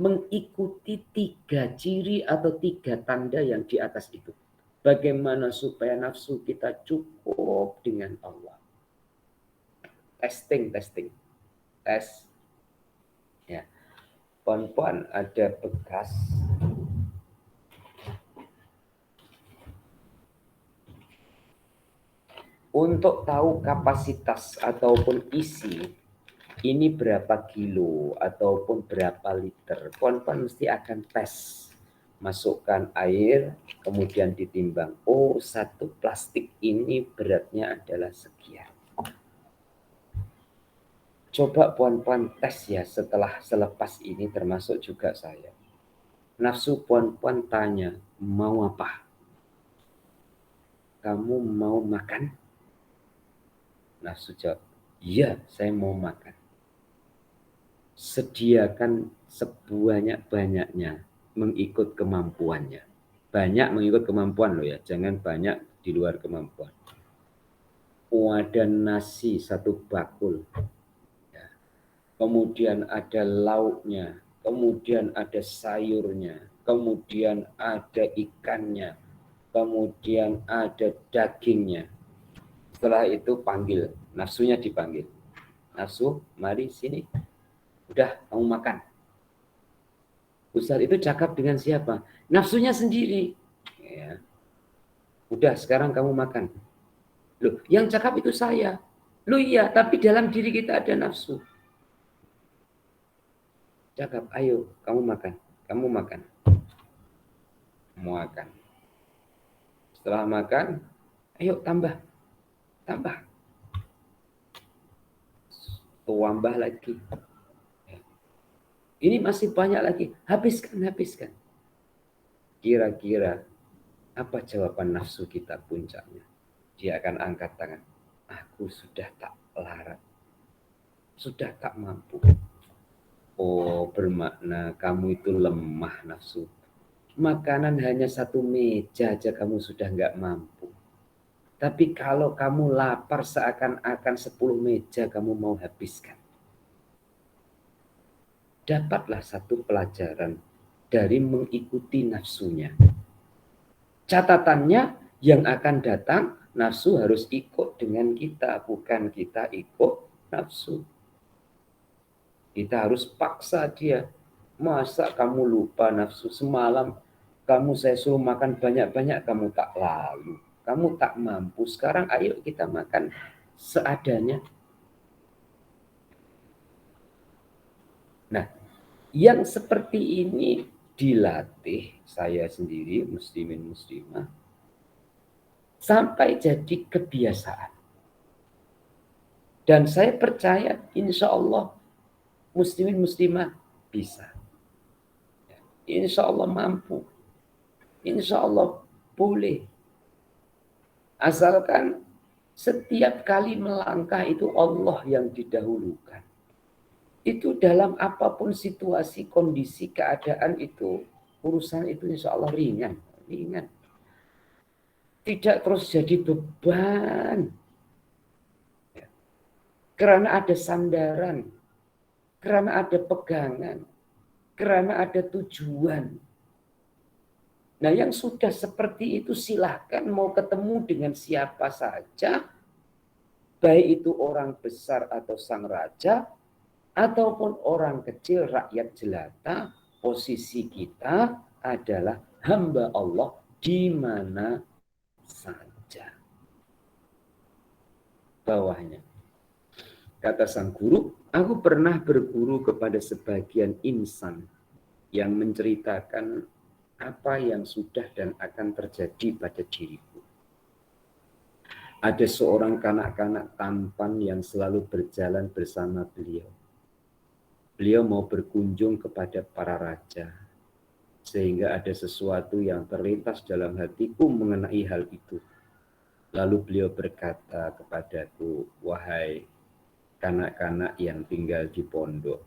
mengikuti 3 ciri atau 3 tanda yang di atas itu. Bagaimana supaya nafsu kita cukup dengan Allah. Testing. Tes. Ya. Puan-puan ada bekas untuk tahu kapasitas ataupun isi ini berapa kilo ataupun berapa liter. Puan-puan mesti akan tes. Masukkan air, kemudian ditimbang. Oh, 1 plastik ini beratnya adalah sekian. Coba puan-puan tes ya selepas ini termasuk juga saya. Nafsu puan-puan tanya, mau apa? Kamu mau makan? Nafsu jawab, iya saya mau makan. Sediakan sebanyak-banyaknya mengikut kemampuannya. Banyak mengikut kemampuan loh ya, jangan banyak di luar kemampuan. Wadah nasi 1 bakul. Ya. Kemudian ada lauknya, kemudian ada sayurnya, kemudian ada ikannya, kemudian ada dagingnya. Setelah itu panggil, nafsunya dipanggil. Nafsu, mari sini. Udah, kamu makan. Ustaz itu cakap dengan siapa? Nafsunya sendiri. Ya. Udah, sekarang kamu makan. Loh, yang cakap itu saya. Loh iya, tapi dalam diri kita ada nafsu. Cakap, ayo, kamu makan. Kamu makan. Makan. Setelah makan, ayo tambah. tambah lagi. Ini masih banyak lagi. Habiskan. Kira-kira apa jawaban nafsu kita puncaknya? Dia akan angkat tangan. Aku sudah tak larat. Sudah tak mampu. Oh, bermakna kamu itu lemah nafsu. Makanan hanya satu meja aja kamu sudah nggak mampu. Tapi kalau kamu lapar seakan-akan 10 meja kamu mau habiskan. Dapatlah satu pelajaran dari mengikuti nafsunya. Catatannya yang akan datang, nafsu harus ikut dengan kita, bukan kita ikut nafsu. Kita harus paksa dia. Masa kamu lupa nafsu semalam, kamu saya suruh makan banyak-banyak, kamu tak lalu. Kamu tak mampu, sekarang ayo kita makan seadanya. Nah, yang seperti ini dilatih saya sendiri, muslimin muslimah, sampai jadi kebiasaan. Dan saya percaya insya Allah muslimin muslimah bisa. Insya Allah mampu. Insya Allah boleh. Asalkan setiap kali melangkah itu Allah yang didahulukan. Itu dalam apapun situasi, kondisi, keadaan itu, urusan itu insya Allah ringan. Tidak terus jadi beban. Karena ada sandaran, karena ada pegangan, karena ada tujuan. Nah, yang sudah seperti itu silahkan mau ketemu dengan siapa saja, baik itu orang besar atau sang raja, ataupun orang kecil, rakyat jelata, posisi kita adalah hamba Allah di mana saja. Bawahnya. Kata sang guru, aku pernah berguru kepada sebagian insan yang menceritakan apa yang sudah dan akan terjadi pada diriku. Ada seorang kanak-kanak tampan yang selalu berjalan bersama beliau. Beliau mau berkunjung kepada para raja, sehingga ada sesuatu yang terlintas dalam hatiku mengenai hal itu. Lalu beliau berkata kepadaku, wahai kanak-kanak yang tinggal di pondok,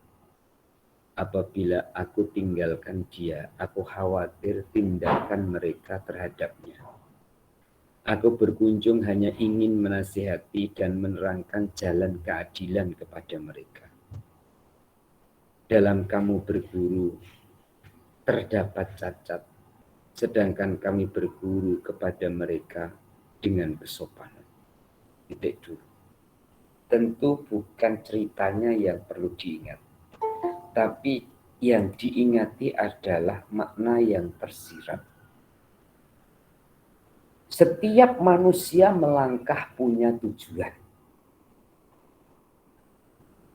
apabila aku tinggalkan dia, aku khawatir tindakan mereka terhadapnya. Aku berkunjung hanya ingin menasihati dan menerangkan jalan keadilan kepada mereka. Dalam kamu berguru terdapat cacat, sedangkan kami berguru kepada mereka dengan kesopanan. Titik dulu. Tentu bukan ceritanya yang perlu diingat, tapi yang diingati adalah makna yang tersirat. Setiap manusia melangkah punya tujuan.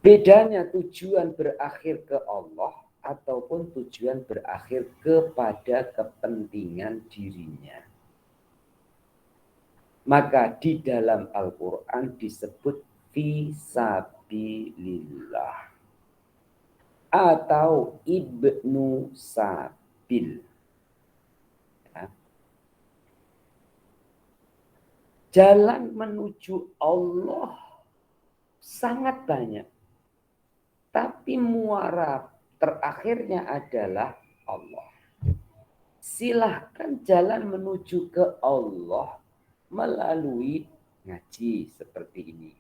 Bedanya tujuan berakhir ke Allah ataupun tujuan berakhir kepada kepentingan dirinya. Maka di dalam Al-Quran disebut fisabilillah atau ibnu sabil. Ya. Jalan menuju Allah sangat banyak, tapi muara terakhirnya adalah Allah. Silahkan jalan menuju ke Allah melalui ngaji seperti ini.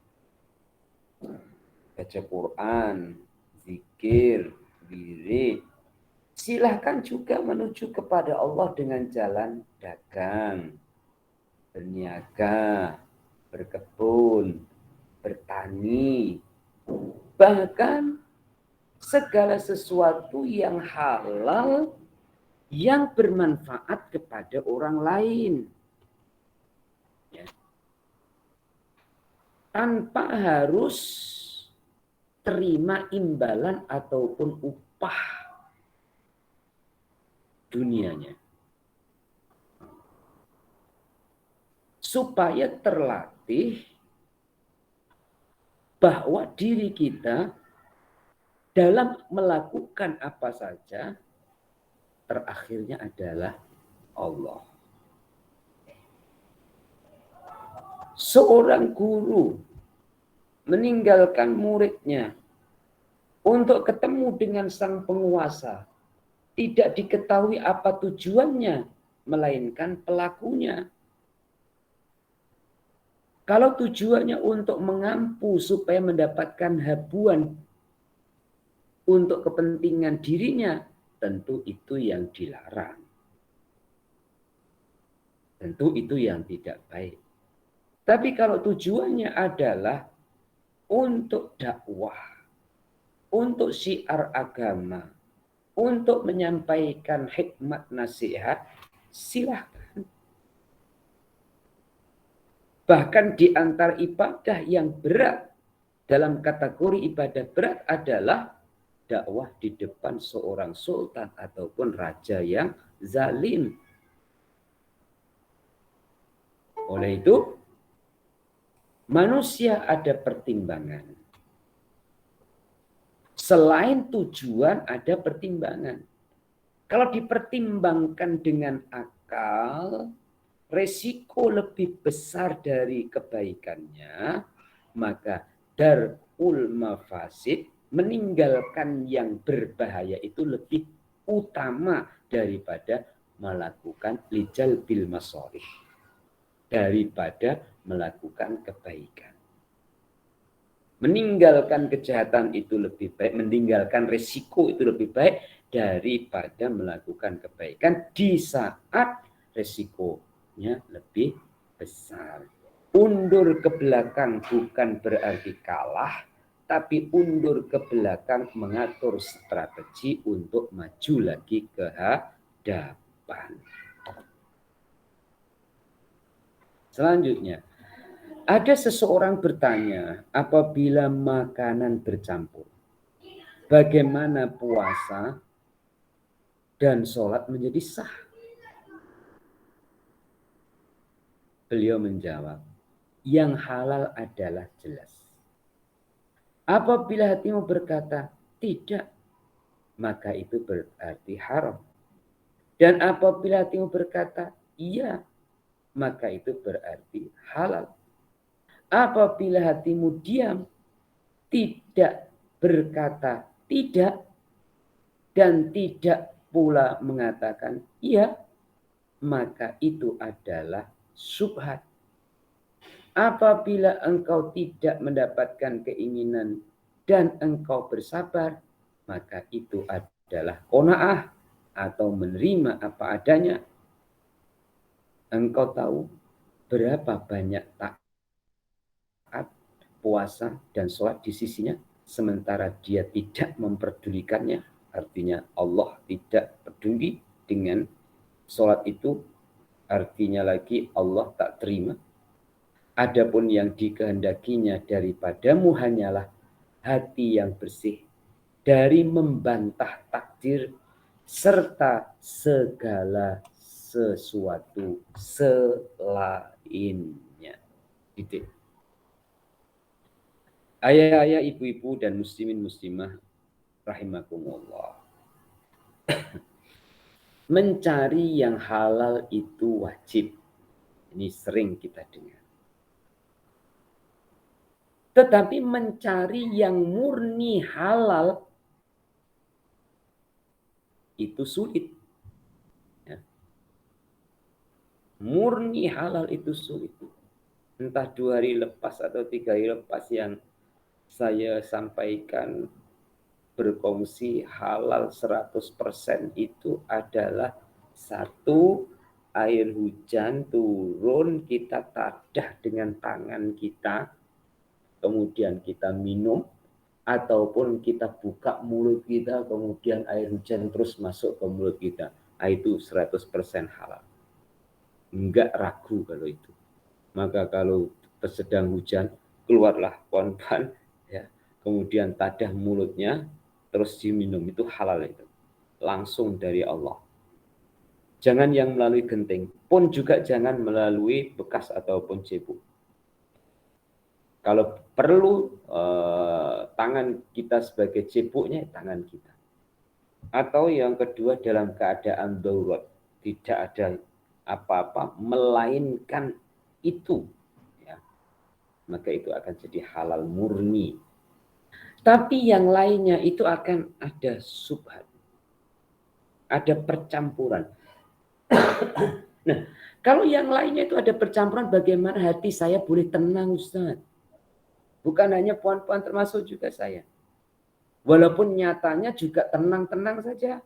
Baca Quran, zikir, wirid. Silahkan juga menuju kepada Allah dengan jalan dagang, berniaga, berkebun, bertani. Bahkan segala sesuatu yang halal yang bermanfaat kepada orang lain. Ya. Tanpa harus terima imbalan ataupun upah dunianya. Supaya terlatih bahwa diri kita dalam melakukan apa saja terakhirnya adalah Allah. Seorang guru meninggalkan muridnya untuk ketemu dengan sang penguasa, tidak diketahui apa tujuannya, melainkan pelakunya. Kalau tujuannya untuk mengampu supaya mendapatkan habuan untuk kepentingan dirinya, tentu itu yang dilarang. Tentu itu yang tidak baik. Tapi kalau tujuannya adalah untuk dakwah, untuk syiar agama, untuk menyampaikan hikmat nasihat, silahkan. Bahkan di antara ibadah yang berat, dalam kategori ibadah berat adalah dakwah di depan seorang sultan ataupun raja yang zalim. Oleh itu, manusia ada pertimbangan. Selain tujuan ada pertimbangan. Kalau dipertimbangkan dengan akal, resiko lebih besar dari kebaikannya, maka darul mafasid, meninggalkan yang berbahaya itu lebih utama daripada melakukan lijal bil masolih, daripada melakukan kebaikan. Meninggalkan kejahatan itu lebih baik, meninggalkan resiko itu lebih baik daripada melakukan kebaikan di saat resikonya lebih besar. Undur ke belakang bukan berarti kalah, tapi undur ke belakang mengatur strategi untuk maju lagi ke hadapan. Selanjutnya, ada seseorang bertanya, apabila makanan bercampur, bagaimana puasa dan sholat menjadi sah? Beliau menjawab, yang halal adalah jelas. Apabila hatimu berkata, tidak, maka itu berarti haram. Dan apabila hatimu berkata, iya, maka itu berarti halal. Apabila hatimu diam, tidak berkata tidak, dan tidak pula mengatakan iya, maka itu adalah syubhat. Apabila engkau tidak mendapatkan keinginan dan engkau bersabar, maka itu adalah qanaah atau menerima apa adanya. Engkau tahu berapa banyak taat, puasa, dan sholat di sisinya, sementara dia tidak memperdulikannya. Artinya Allah tidak peduli dengan sholat itu, artinya lagi Allah tak terima. Adapun yang dikehendakinya daripadamu hanyalah hati yang bersih dari membantah takdir serta segala sesuatu selainnya. Titik. Ayah-ayah, ibu-ibu, dan muslimin muslimah rahimakumullah. Mencari yang halal itu wajib. Ini sering kita dengar. Tetapi mencari yang murni halal itu sulit. Ya. Murni halal itu sulit. Entah 2 hari lepas atau 3 hari lepas yang saya sampaikan berkongsi halal 100% itu adalah satu, air hujan turun, kita tadah dengan tangan kita, kemudian kita minum, ataupun kita buka mulut kita, kemudian air hujan terus masuk ke mulut kita. Itu 100% halal. Enggak ragu kalau itu. Maka kalau sedang hujan, keluarlah pohon-pohon, ya, kemudian tadah mulutnya, terus diminum, itu halal itu. Langsung dari Allah. Jangan yang melalui genting, pun juga jangan melalui bekas ataupun cebok. Kalau perlu tangan kita sebagai ceboknya, tangan kita. Atau yang kedua dalam keadaan darurat, tidak ada apa-apa melainkan itu, ya, maka itu akan jadi halal murni. Tapi yang lainnya itu akan ada subhat, ada percampuran. Nah, kalau yang lainnya itu ada percampuran, bagaimana hati saya boleh tenang, Ustaz? Bukan hanya puan-puan, termasuk juga saya. Walaupun nyatanya juga tenang-tenang saja.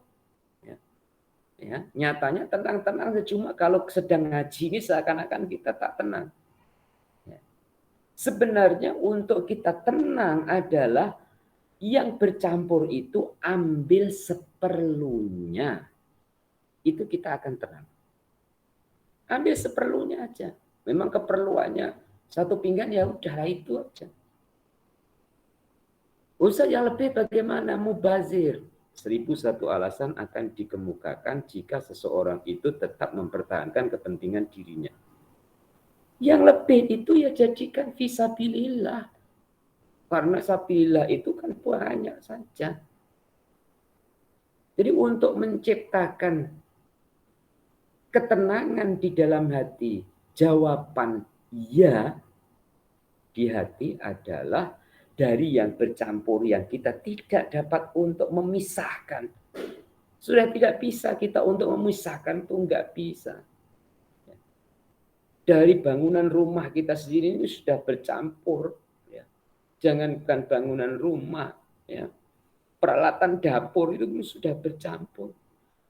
Ya, nyatanya tenang-tenang saja. Cuma kalau sedang ngaji ini seakan-akan kita tak tenang. Ya. Sebenarnya untuk kita tenang adalah yang bercampur itu ambil seperlunya. Itu kita akan tenang. Ambil seperlunya aja. Memang keperluannya satu pinggan, ya udahlah itu aja. Usah yang lebih bagaimana? Mubazir. 1001 alasan akan dikemukakan jika seseorang itu tetap mempertahankan kepentingan dirinya. Yang lebih itu ya jadikan fisabilillah. Karena sabilillah itu kan banyak saja. Jadi untuk menciptakan ketenangan di dalam hati, jawaban ya di hati adalah dari yang bercampur yang kita tidak dapat untuk memisahkan. Sudah tidak bisa kita untuk memisahkan, itu enggak bisa. Dari bangunan rumah kita sendiri ini sudah bercampur. Ya. Jangankan bangunan rumah, ya. Peralatan dapur itu sudah bercampur.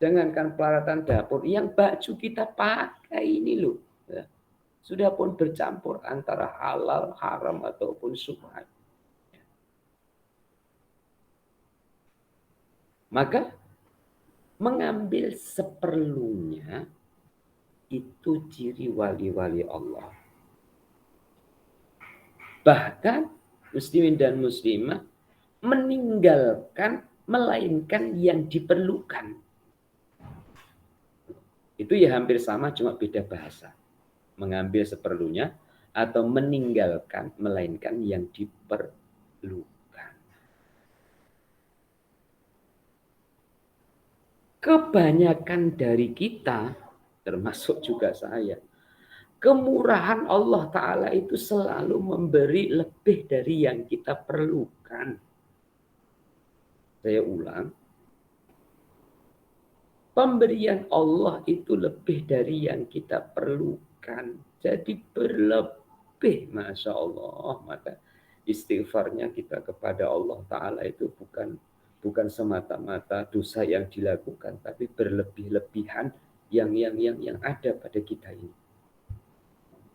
Jangankan peralatan dapur, yang baju kita pakai ini loh. Ya. Sudah pun bercampur antara halal, haram, ataupun syubhat. Maka mengambil seperlunya itu ciri wali-wali Allah. Bahkan muslimin dan muslimah meninggalkan melainkan yang diperlukan. Itu ya hampir sama, cuma beda bahasa. Mengambil seperlunya atau meninggalkan melainkan yang diperlukan. Kebanyakan dari kita, termasuk juga saya, kemurahan Allah Ta'ala itu selalu memberi lebih dari yang kita perlukan. Saya ulang. Pemberian Allah itu lebih dari yang kita perlukan. Jadi berlebih, Masya Allah. Maka istighfarnya kita kepada Allah Ta'ala itu bukan semata-mata dosa yang dilakukan, tapi berlebih-lebihan yang ada pada kita ini.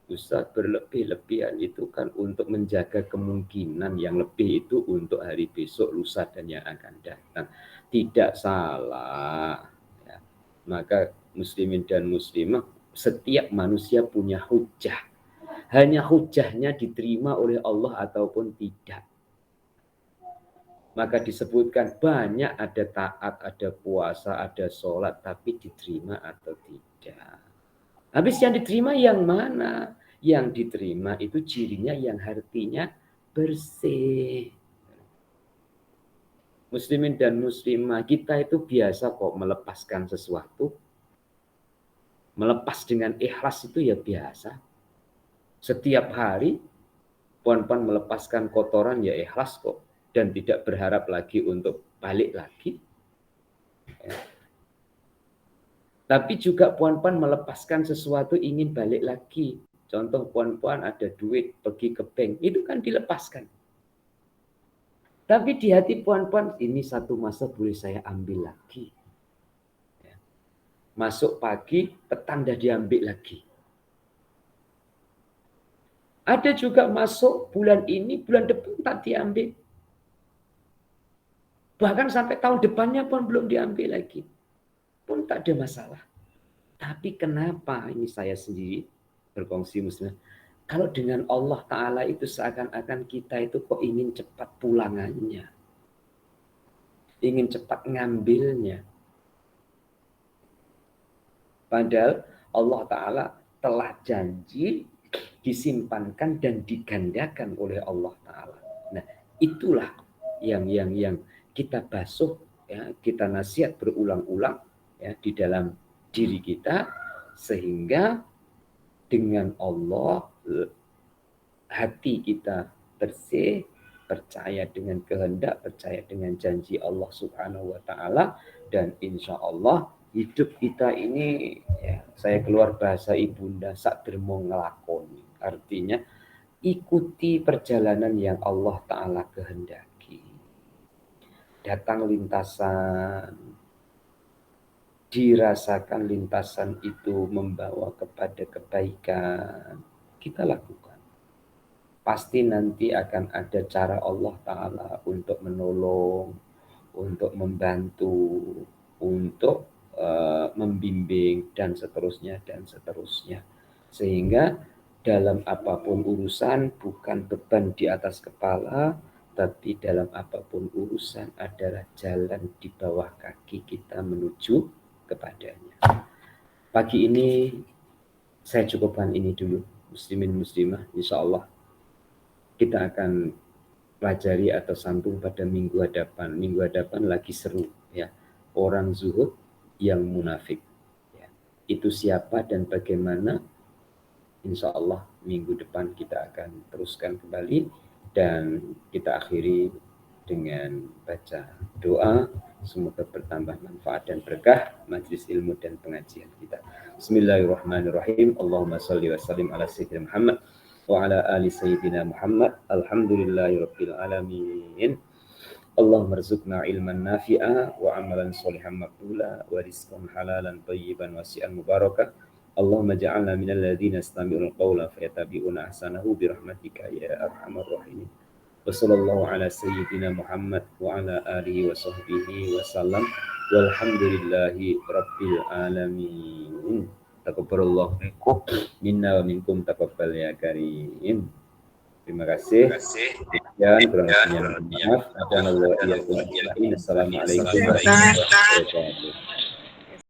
Ustaz, berlebih-lebihan itu kan untuk menjaga kemungkinan yang lebih itu untuk hari besok, lusa, dan yang akan datang. Tidak salah. Ya. Maka muslimin dan muslimah, setiap manusia punya hujah. Hanya hujahnya diterima oleh Allah ataupun tidak. Maka disebutkan banyak ada taat, ada puasa, ada sholat, tapi diterima atau tidak. Habis yang diterima yang mana? Yang diterima itu cirinya yang hatinya bersih. Muslimin dan muslimah, kita itu biasa kok melepaskan sesuatu. Melepas dengan ikhlas itu ya biasa. Setiap hari, puan-puan melepaskan kotoran ya ikhlas kok. Dan tidak berharap lagi untuk balik lagi. Ya. Tapi juga puan-puan melepaskan sesuatu ingin balik lagi. Contoh puan-puan ada duit pergi ke bank, itu kan dilepaskan. Tapi di hati puan-puan, ini satu masa boleh saya ambil lagi. Masuk pagi, petang dah diambil lagi. Ada juga masuk bulan ini, bulan depan tak diambil. Bahkan sampai tahun depannya pun belum diambil lagi. Pun tak ada masalah. Tapi kenapa ini saya sendiri berkongsi muslim? Kalau dengan Allah Ta'ala itu seakan-akan kita itu kok ingin cepat pulangannya. Ingin cepat ngambilnya. Padahal Allah Ta'ala telah janji disimpankan dan digandakan oleh Allah Ta'ala. Nah, itulah yang kita basuh, ya, kita nasihat berulang-ulang, ya, di dalam diri kita, sehingga dengan Allah hati kita bersih, percaya dengan kehendak, percaya dengan janji Allah Subhanahu wa Ta'ala, dan insya Allah hidup kita ini, ya, saya keluar bahasa ibunda, sak dermo ngelakoni. Artinya ikuti perjalanan yang Allah Ta'ala kehendaki. Datang lintasan, dirasakan lintasan itu membawa kepada kebaikan, kita lakukan. Pasti nanti akan ada cara Allah Ta'ala untuk menolong, untuk membantu, untuk membimbing, dan seterusnya, dan seterusnya. Sehingga dalam apapun urusan bukan beban di atas kepala, tapi dalam apapun urusan adalah jalan di bawah kaki kita menuju kepadanya. Pagi ini saya cukupkan ini dulu, muslimin muslimah. Insya Allah kita akan pelajari atau sambung pada minggu hadapan. Minggu hadapan lagi seru, ya. Orang zuhud yang munafik, ya. Itu siapa dan bagaimana? Insya Allah minggu depan kita akan teruskan kembali, dan kita akhiri dengan baca doa. Semoga bertambah manfaat dan berkah majelis ilmu dan pengajian kita. Bismillahirrahmanirrahim. Allahumma salli wa sallim ala sayyidina Muhammad wa ala ali sayyidina Muhammad. Alhamdulillahirabbil alamin. Allahumma rzuqna ilman nafi'a wa amalan sholihan maqbula wa rizqan halalan thayyiban wasi'an mubarakah. Allahumma ja'alna minal ladzina yastami'una al-qawla fayattabi'una ahsanahu bi rahmatika ya arhamar rahimin. Wa sallallahu ala sayyidina Muhammad wa ala alihi wa sahbihi wa sallam. Walhamdulillahi rabbil alamin. Taqabbalallahu minna wa minkum taqabbal ya karim. Terima kasih. Sekian kurang lebihnya maaf. Assalamualaikum warahmatullahi wabarakatuh.